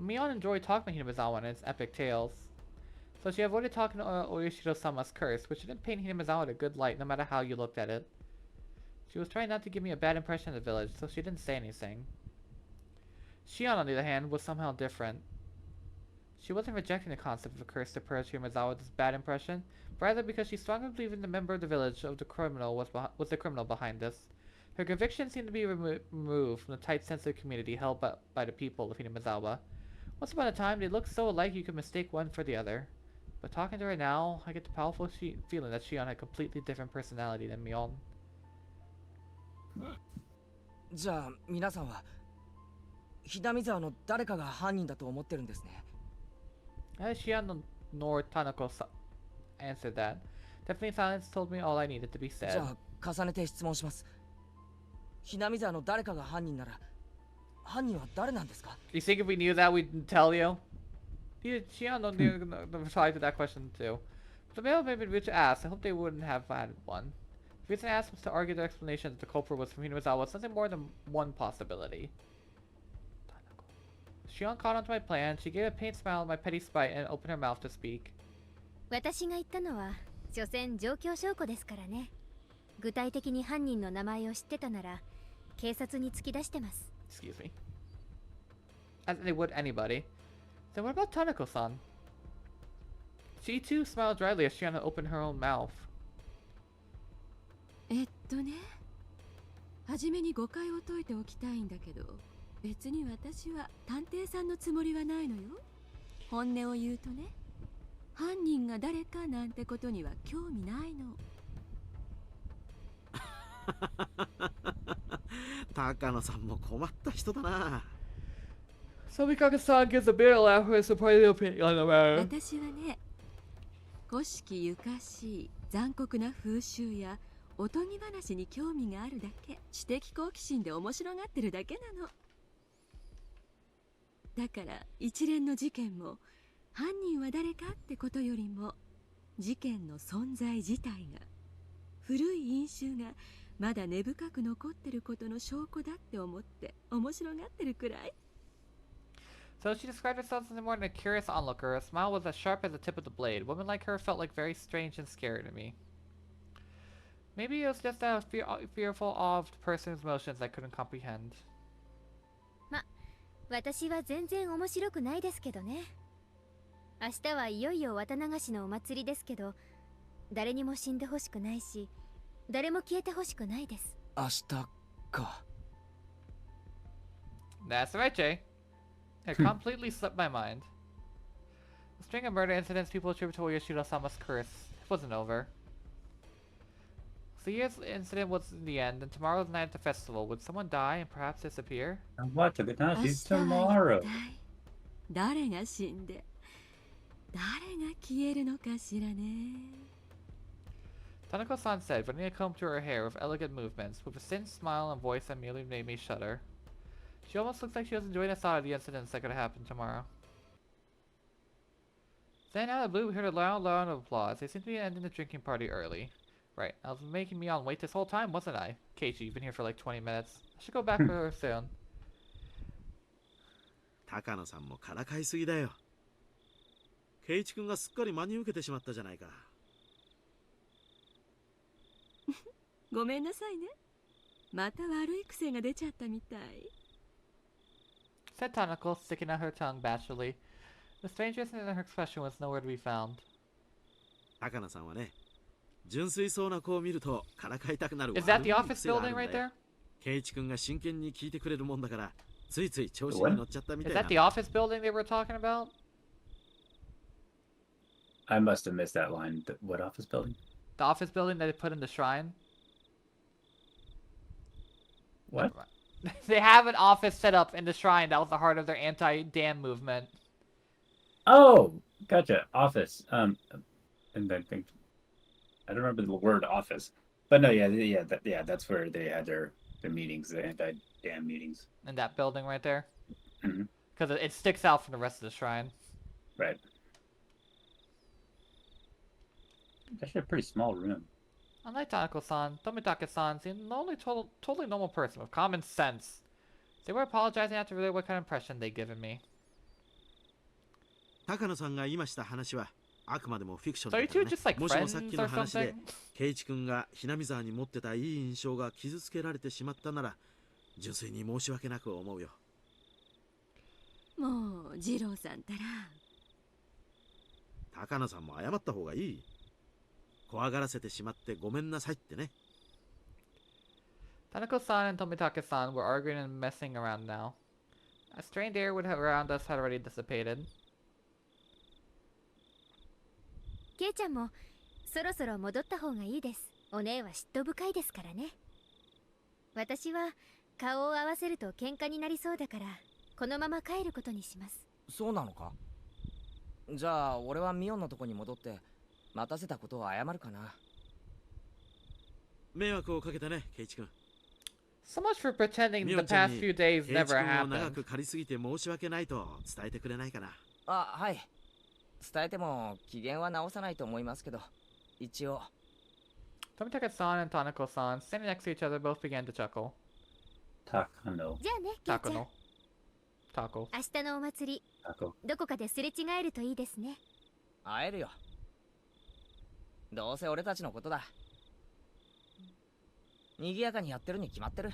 Speaker 1: Mion enjoyed talking to Hinamizawa and its epic tales, so she avoided talking to Oyashiro-sama's curse, which didn't paint Hinamizawa in a good light no matter how you looked at it. She was trying not to give me a bad impression of the village, so she didn't say anything. Shion, on the other hand, was somehow different. She wasn't rejecting the concept of a curse to purge Hinamizawa's bad impression, but rather because she strongly believed the member of the village of the criminal was the criminal behind this. Her conviction seemed to be removed from the tight sense of community held by the people of Hinamizawa. Once upon a time, they looked so alike you could mistake one for the other. But talking to her now, I get the powerful feeling that Shion had a completely different personality than Mion.
Speaker 3: じゃあ皆さんはひなみ沢の誰かが犯人だと思ってるんですね。
Speaker 1: Shion nor Tanako answered that. Definitely silence told me all I needed to be said.
Speaker 3: じゃあ重ねて質問します。ひなみ沢の誰かが犯人なら犯人は誰なんですか？
Speaker 1: Do you think if we knew that we'd tell you? Shion knew the reply to that question too. But the male may have been rude to ask. I hope they wouldn't have had one. The reason I asked was to argue their explanation that the culprit was from Hinamizawa was something more than one possibility. Shion caught onto my plan. She gave a faint smile at my petty spite and opened her mouth to speak.
Speaker 5: 私が言ったのは所詮状況証拠ですからね。具体的に犯人の名前を知ってたなら警察に突き出してます。
Speaker 1: Excuse me. As they would anybody. Then what about Tanako-san? She too smiled dryly as Shion opened her own mouth.
Speaker 7: はじめに誤解を解いておきたいんだけど、別に私は探偵さんのつもりはないのよ。本音を言うとね、犯人が誰かなんてことには興味ないの。
Speaker 10: 高野さんも困った人だな。
Speaker 1: Somikaka-san gives a bitter laugh with a surprising opinion on the matter.
Speaker 7: 私はね、古式ゆかしい残酷な風習やおとぎ話に興味があるだけ。知的好奇心で面白がってるだけなの。だから一連の事件も犯人は誰かってことよりも事件の存在自体が古い因習がまだ根深く残ってることの証拠だって思って面白がってるくらい。
Speaker 1: So she described herself as more than a curious onlooker. Her smile was as sharp as the tip of the blade. Women like her felt like very strange and scary to me. Maybe it was just a fearful of the person's emotions I couldn't comprehend.
Speaker 5: 私は全然面白くないですけどね。明日はいよいよ綿流しのお祭りですけど、誰にも死んでほしくないし、誰も消えてほしくないです。
Speaker 3: 明日か。
Speaker 1: That's right, Jay. It completely slipped my mind. The string of murder incidents people attribute to Oyashiro-sama's curse wasn't over. The year's incident was the end, and tomorrow's night at the festival. Would someone die and perhaps disappear?
Speaker 12: Watanagashi tomorrow.
Speaker 7: 誰が死んで誰が消えるのかしらね。
Speaker 1: Tanako-san said, running a comb through her hair with elegant movements, with a thin smile and voice that merely made me shudder. She almost looks like she was enjoying the thought of the incidents that could happen tomorrow. Then out of the blue, we heard a loud round of applause. They seemed to be ending the drinking party early. Right, I was making me on wait this whole time, wasn't I? Keiichi, you've been here for like 20 minutes. I should go back with her soon.
Speaker 10: 高野さんもからかいすぎだよ。圭一君がすっかり真に受けてしまったじゃないか。
Speaker 7: ごめんなさいね。また悪い癖が出ちゃったみたい。
Speaker 1: Said Tanako, sticking out her tongue bashfully. The strangeness in her expression was nowhere to be found.
Speaker 10: 高野さんはね、純粋そうな子を見るとからかいたくなる。
Speaker 1: Is that the office building right there?
Speaker 10: 圭一君が真剣に聞いてくれるもんだから、ついつい調子に乗っちゃったみたい
Speaker 1: Is
Speaker 10: な。
Speaker 1: that the office building they were talking about?
Speaker 12: I must have missed that line. What office building?
Speaker 1: The office building that they put in the shrine?
Speaker 12: What?
Speaker 1: They have an office set up in the shrine that was the heart of their anti-dam movement.
Speaker 12: Oh, gotcha. Office. And I think I don't remember the word office, but no, yeah, that's where they had their meetings, the anti-dam meetings.
Speaker 1: In that building right there?
Speaker 12: Mm-hmm.
Speaker 1: Because it sticks out from the rest of the shrine.
Speaker 12: Right. It's actually a pretty small room.
Speaker 1: Unlike Tanako-san, Tomitake-san seemed the only totally normal person with common sense. They were apologizing after really what kind of impression they'd given me.
Speaker 10: 高野さんが今した話はあくまでもフィクション
Speaker 1: So
Speaker 10: だ
Speaker 1: you
Speaker 10: から
Speaker 1: two
Speaker 10: ね。
Speaker 1: just like
Speaker 10: もしも
Speaker 1: friends
Speaker 10: さっき
Speaker 1: or
Speaker 10: の話で
Speaker 1: something?
Speaker 10: 圭一君がひなみ沢に持ってたいい印象が傷つけられてしまったなら純粋に申し訳なく思うよ。
Speaker 7: もう二郎さんたら。
Speaker 10: 高野さんも謝った方がいい。怖がらせてしまってごめんなさいってね。
Speaker 1: Tanako-san and Tomitake-san were arguing and messing around now. A strained air around us had already dissipated.
Speaker 5: ケイちゃんもそろそろ戻った方がいいです。お姉は嫉妬深いですからね。私は顔を合わせると喧嘩になりそうだからこのまま帰ることにします。
Speaker 3: そうなのか。じゃあ俺はミオンのとこに戻って待たせたことを謝るかな。
Speaker 10: 迷惑をかけたね、圭一君。
Speaker 1: So much for pretending the
Speaker 10: ミオンちゃん
Speaker 1: past
Speaker 10: に
Speaker 1: few days
Speaker 10: 圭一
Speaker 1: never
Speaker 10: 君を長
Speaker 1: happened.
Speaker 10: く借りすぎて申し訳ないと伝えてくれないかな。
Speaker 3: あ、はい。伝えても機嫌は直さないと思いますけど、一応。
Speaker 1: Tomitake-san and Tanako-san, standing next to each other, both began to chuckle.
Speaker 12: Takano.
Speaker 5: じゃあね、ケイちゃん。
Speaker 1: Takano. Taco.
Speaker 5: 明日のお祭り、
Speaker 12: Taco.
Speaker 5: どこかですれ違えるといいですね。
Speaker 3: 会えるよ。どうせ俺たちのことだ。賑やかにやってるに決まってる。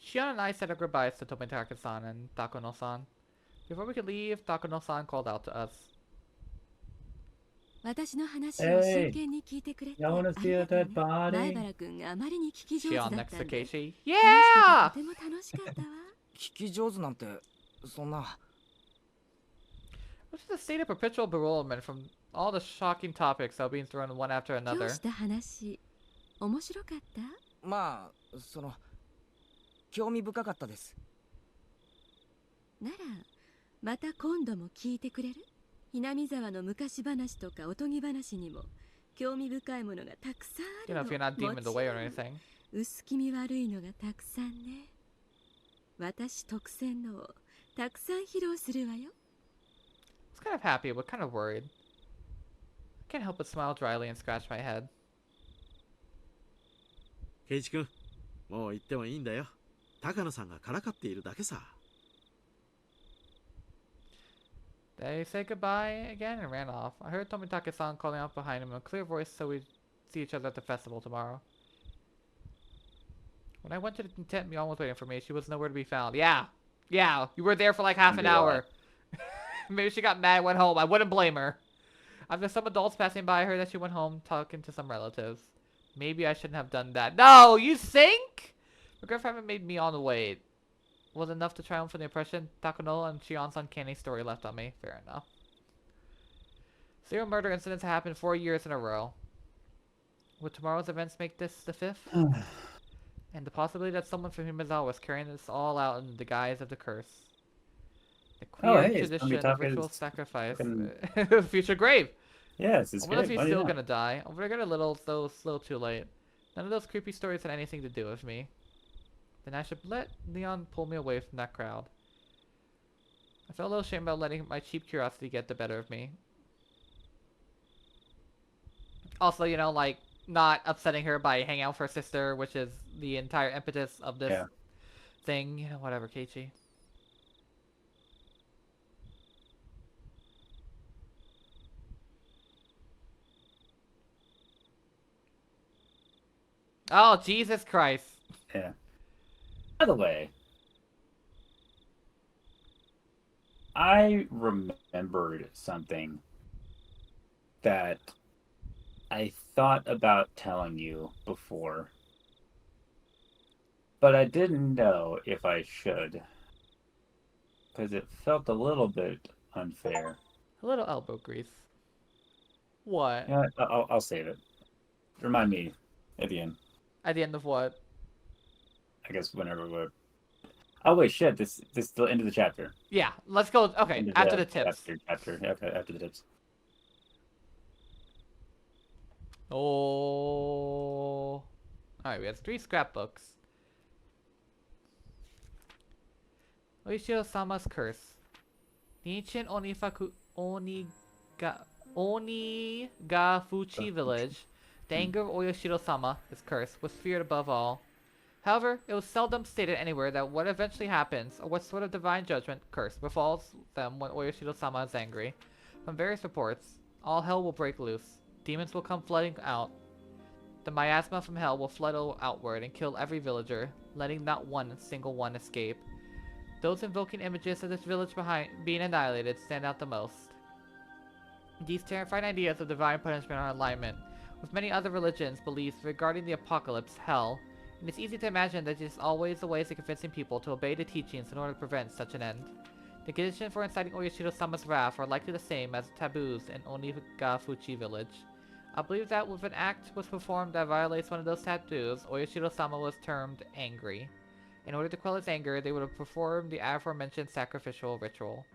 Speaker 1: Shion and I said our goodbyes to Tomitake-san and Takano-san. Before we could leave, Takano-san called out to us.
Speaker 7: 私の話を真剣に聞いてくれて、
Speaker 12: Y'all wanna see a dead
Speaker 7: 前
Speaker 12: body?
Speaker 7: 原くんがあまりに聞き上手だ
Speaker 1: Shion
Speaker 7: った
Speaker 1: next
Speaker 7: ん
Speaker 1: to
Speaker 7: で、
Speaker 1: Keiichi.
Speaker 7: 話
Speaker 1: Yeah!
Speaker 7: しててとても楽しかったわ。
Speaker 3: 聞き上手なんて、そんな。
Speaker 1: What's the state of perpetual bewilderment from all the shocking topics that were being thrown one after
Speaker 7: 今
Speaker 1: another?
Speaker 7: 日した話、面白かった？
Speaker 3: まあ、興味深かったです。
Speaker 7: なら、また今度も聞いてくれる？ひなみ沢の昔話とかおとぎ話にも興味深いものがたくさん
Speaker 1: You know,
Speaker 7: あ
Speaker 1: if
Speaker 7: る
Speaker 1: you're not
Speaker 7: の。
Speaker 1: deeming the way or anything.
Speaker 7: 薄気味悪いのがたくさんね。私特選のをたくさん披露するわよ。
Speaker 1: I was kind of happy, but kind of worried. I can't help but smile dryly and scratch my head.
Speaker 10: 圭一君、もう言ってもいいんだよ。高野さんがからかっているだけさ。
Speaker 1: They said goodbye again and ran off. I heard Tomitake-san calling out behind him in a clear voice, so we'd see each other at the festival tomorrow. When I went to the tent Mion was waiting for me, she was nowhere to be found. Yeah. Yeah, you were there for like half an hour. Maybe she got mad and went home. I wouldn't blame her. After some adults passing by, I heard that she went home talking to some relatives. Maybe I shouldn't have done that. No, you think? My girlfriend made me on the wait. Was enough to triumph for the impression Takano and Shion's uncanny story left on me. Fair enough. Serial murder incidents happened 4 years in a row. Would tomorrow's events make this the 5th? And the possibility that someone from Himazawa was carrying this all out in the guise of the curse. The queer tradition of ritual sacrifice. Future grave.
Speaker 12: Yes, it's
Speaker 1: I wonder if
Speaker 12: great.
Speaker 1: he's still gonna die. I'm gonna get a little too late. None of those creepy stories had anything to do with me. Then I should let Leon pull me away from that crowd. I felt a little ashamed about letting my cheap curiosity get the better of me. Also, you know, like, not upsetting her by hanging out with her sister, which is the entire impetus of this thing. You know, whatever, Keiichi. Oh, Jesus Christ.
Speaker 12: Yeah. By the way, I remembered something that I thought about telling you before, but I didn't know if I should, because it felt a little bit unfair.
Speaker 1: A little elbow grease. What?
Speaker 12: Yeah, I'll save it. Remind me at the end.
Speaker 1: At the end of what?
Speaker 12: I guess whenever we're... Oh wait, shit! This is the end of the chapter.
Speaker 1: Yeah, let's go. Okay, after the tips.
Speaker 12: Chapter. Yeah, okay, after the tips.
Speaker 1: Oh. Alright, we have 3 scrapbooks. Oishiro-sama's curse. The ancient Onigafuchi village, the anger of Oyashiro-sama, his curse, was feared above all. However, it was seldom stated anywhere that what eventually happens, or what sort of divine judgment, curse, befalls them when Oyashiro-sama is angry. From various reports, all hell will break loose. Demons will come flooding out. The miasma from hell will flood outward and kill every villager, letting not one single one escape. Those invoking images of this village being annihilated stand out the most. These terrifying ideas of divine punishment are in alignment with many other religions' beliefs regarding the apocalypse, hell, and it's easy to imagine that it is always the ways of convincing people to obey the teachings in order to prevent such an end. The conditions for inciting Oyashiro-sama's wrath are likely the same as the taboos in Onigafuchi village. I believe that if an act was performed that violates one of those taboos, Oyashiro-sama was termed angry. In order to quell his anger, they would have performed the aforementioned sacrificial ritual.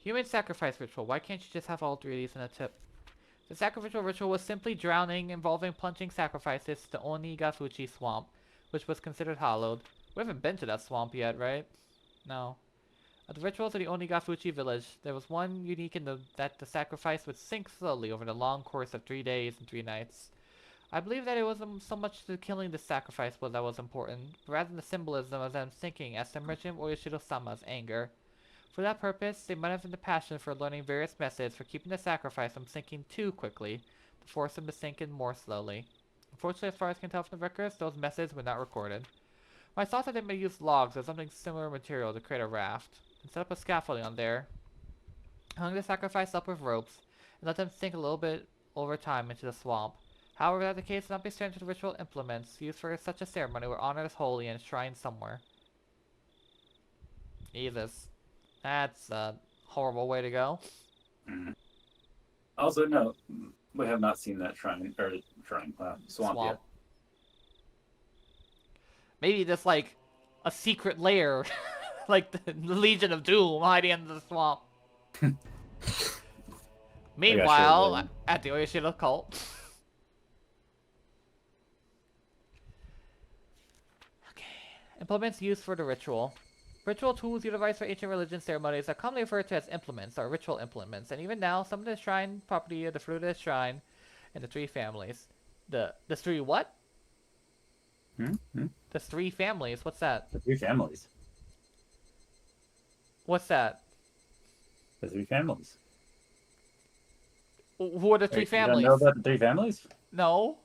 Speaker 1: Human sacrifice ritual. Why can't you just have all 3 of these in a tip? The sacrificial ritual was simply drowning, involving plunging sacrifices to Onigafuchi swamp, which was considered hallowed. We haven't been to that swamp yet, right? No. Of the rituals of the Onigafuchi village, there was one unique in that the sacrifice would sink slowly over the long course of 3 days and 3 nights. I believe that it wasn't so much the killing the sacrifice that was important, but rather the symbolism of them sinking as the emergence of Oyashiro-sama's anger. For that purpose, they might have been the passion for learning various methods for keeping the sacrifice from sinking too quickly, to force them to sink in more slowly. Unfortunately, as far as I can tell from the records, those methods were not recorded. I thought that they may use logs or something similar material to create a raft, and set up a scaffolding on there, hung the sacrifice up with ropes, and let them sink a little bit over time into the swamp. However, that the case would not be strange to the ritual implements used for such a ceremony were honored as holy and enshrined somewhere. Jesus. That's a horrible way to go.
Speaker 12: Also, no, we have not seen that swamp yet.
Speaker 1: Maybe just like a secret lair, like the Legion of Doom hiding in the swamp. Meanwhile, at the Oyashiro cult. Okay. Implements used for the ritual. Ritual tools utilized for ancient religion ceremonies are commonly referred to as implements or ritual implements, and even now, some of the shrine property of the fruit of the shrine and the three families. The three what? The three families. What's that?
Speaker 12: The three families.
Speaker 1: What's that?
Speaker 12: The three families.
Speaker 1: Who are the three
Speaker 12: Wait,
Speaker 1: families?
Speaker 12: You don't know about the three families?
Speaker 1: No.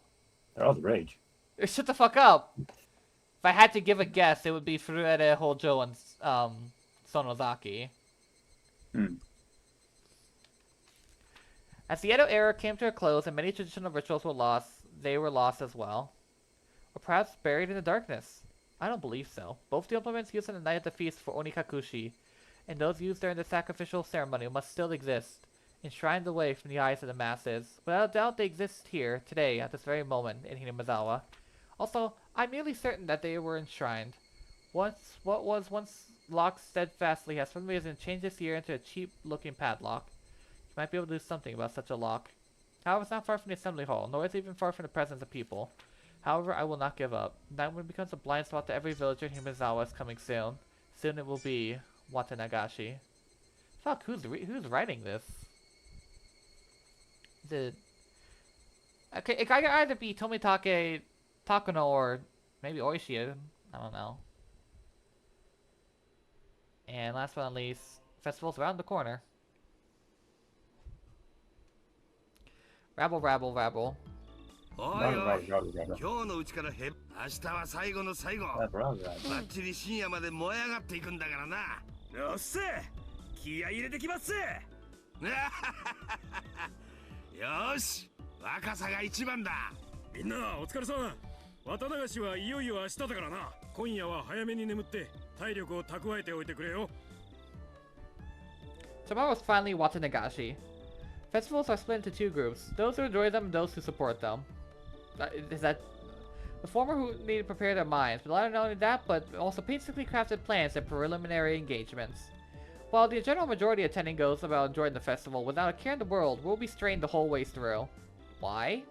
Speaker 12: They're all the rage.
Speaker 1: Shut the fuck up. If I had to give a guess, it would be Furuede, Hojo, and Sonozaki. As the Edo era came to a close and many traditional rituals were lost, they were lost as well. Or perhaps buried in the darkness. I don't believe so. Both the implements used on the night of the feast for Onikakushi and those used during the sacrificial ceremony must still exist, enshrined away from the eyes of the masses. Without doubt they exist here, today, at this very moment, in Hinamizawa. Also, I'm nearly certain that they were enshrined. What was once locked steadfastly has for some reason changed this year into a cheap-looking padlock. You might be able to do something about such a lock. However, it's not far from the assembly hall, nor is it even far from the presence of people. However, I will not give up. Night when it becomes a blind spot to every villager in Hinamizawa is coming soon. Soon it will be Watanagashi. Fuck, who's writing this? Okay, it could either be Tomitake, Takano, or maybe Oishi. I don't know. And last but not least, festival's around the corner. Rabble, rabble, rabble.
Speaker 13: おいおい、今日のうちから明日は最後の最後。バッチリ深夜まで燃え上がっていくんだからな。よっせ、気合い入れてきますよし、若さが一番だ。みんなお疲れさん。渡流しはいよいよ明日だからな。今夜は早めに眠って体力を蓄えておいてくれよ。
Speaker 1: Tomorrow is finally Watanagashi. Festivals are split into two groups, those who enjoy them and those who support them. Is that the former who need to prepare their minds, but not only that, but also painstakingly crafted plans and preliminary engagements. While the general majority attending goes about enjoying the festival without a care in the world, will be strained the whole way through. Why?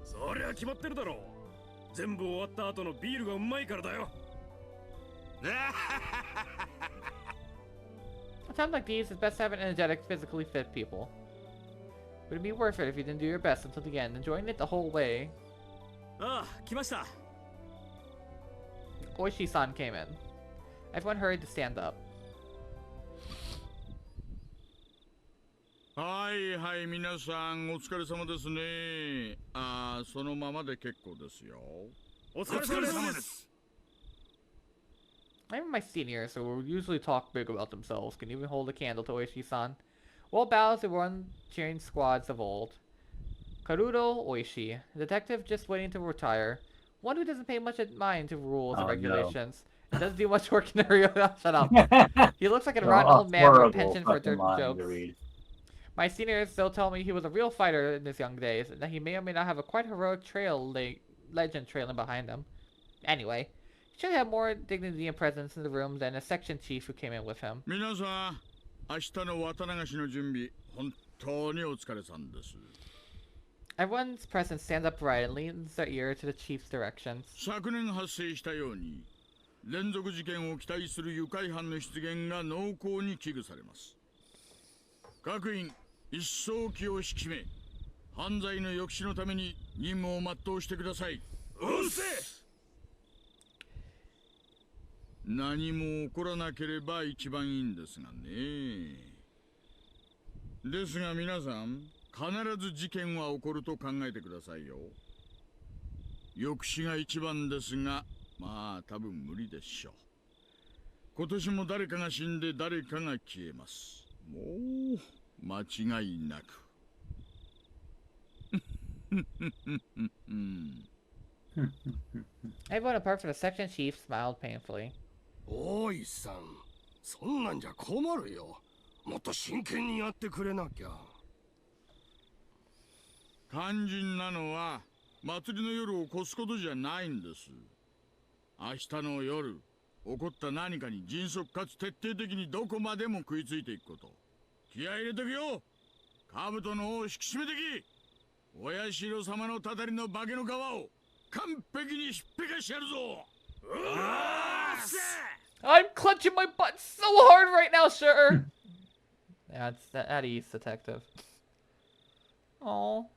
Speaker 13: そりゃ決まってるだろう。全部終わった後のビールがうまいからだよ。
Speaker 1: At times like these, it's best to have an energetic, physically fit people. Would it be worth it if you didn't do your best until the end, enjoying it the whole way?
Speaker 13: ああ、来ました。
Speaker 1: Oishi-san came in. Everyone hurried to stand up.
Speaker 11: はいはい、皆さんお疲れ様ですね。そのままで結構ですよ。
Speaker 13: お疲れ様です。
Speaker 1: Even my seniors, who usually talk big about themselves, can even hold a candle to Oishi-san. Well bows the one cheering squads of old. Karudo Oishi, a detective just waiting to retire. One who doesn't pay much mind to rules and regulations. And doesn't do much work in the real. Shut up. He looks like a rotten old man with a penchant for dirt jokes. My seniors still tell me he was a real fighter in his young days, and that he may or may not have a quite heroic legend trailing behind him. Anyway, he should have more dignity and presence in the room than a section chief who came in with him.
Speaker 11: 皆さん、明日の渡流しの準備、本当にお疲れさんです。
Speaker 1: Everyone's present stands upright and leans their ear to the chief's directions.
Speaker 11: 昨年発生したように、連続事件を期待する愉快犯の出現が濃厚に危惧されます。各員、一層気を引き締め、犯罪の抑止のために任務を全うしてください。うっせ！何も起こらなければ一番いいんですがね。ですが皆さん、必ず事件は起こると考えてくださいよ。抑止が一番ですが、まあ多分無理でしょう。今年も誰かが死んで誰かが消えます。もう間違いなく。
Speaker 1: Everyone apart from the section chief smiled painfully.
Speaker 13: 大石さん、そんなんじゃ困るよ。もっと真剣にやってくれなきゃ。
Speaker 11: 肝心なのは祭りの夜を越すことじゃないんです。明日の夜起こった何かに迅速かつ徹底的にどこまでも食いついていくこと。気合い入れてくよ。兜の尾を引き締めてき。お社様のたたりの化けの皮を完璧にひっぺかしてやるぞ。うわーっせ
Speaker 1: I'm clenching my butt so hard right now, sir. Yeah, it's that at ease, detective. Oh.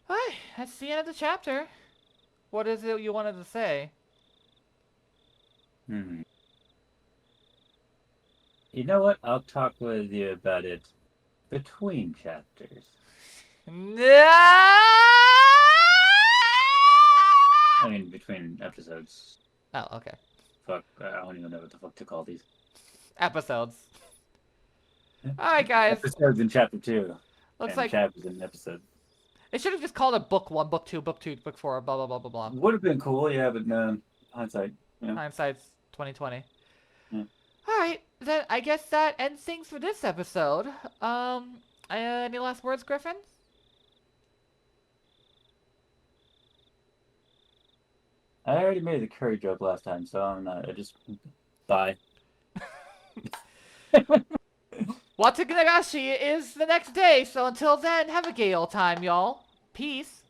Speaker 1: Hi, that's the end of the chapter. What is it you wanted to say?
Speaker 12: Hmm. You know what? I'll talk with you about it between chapters.
Speaker 1: No!
Speaker 12: I mean, between episodes.
Speaker 1: Oh, okay.
Speaker 12: Fuck, I don't even know what the fuck to call these.
Speaker 1: Episodes. Alright, guys.
Speaker 12: Episodes in chapter 2.
Speaker 1: Looks
Speaker 12: and
Speaker 1: like
Speaker 12: chapters in episode.
Speaker 1: They should have just called it book 1, book 2, book 2, book 4, blah, blah, blah, blah, blah.
Speaker 12: Would have been cool, yeah, but no. Hindsight. Yeah.
Speaker 1: Hindsight's 2020.
Speaker 12: Yeah.
Speaker 1: Alright, then I guess that ends things for this episode. Any last words, Griffin?
Speaker 12: I already made the curry joke last time, so I'm not. I just. Bye.
Speaker 1: Watanagashi is the next day, so until then, have a gay old time, y'all. Peace.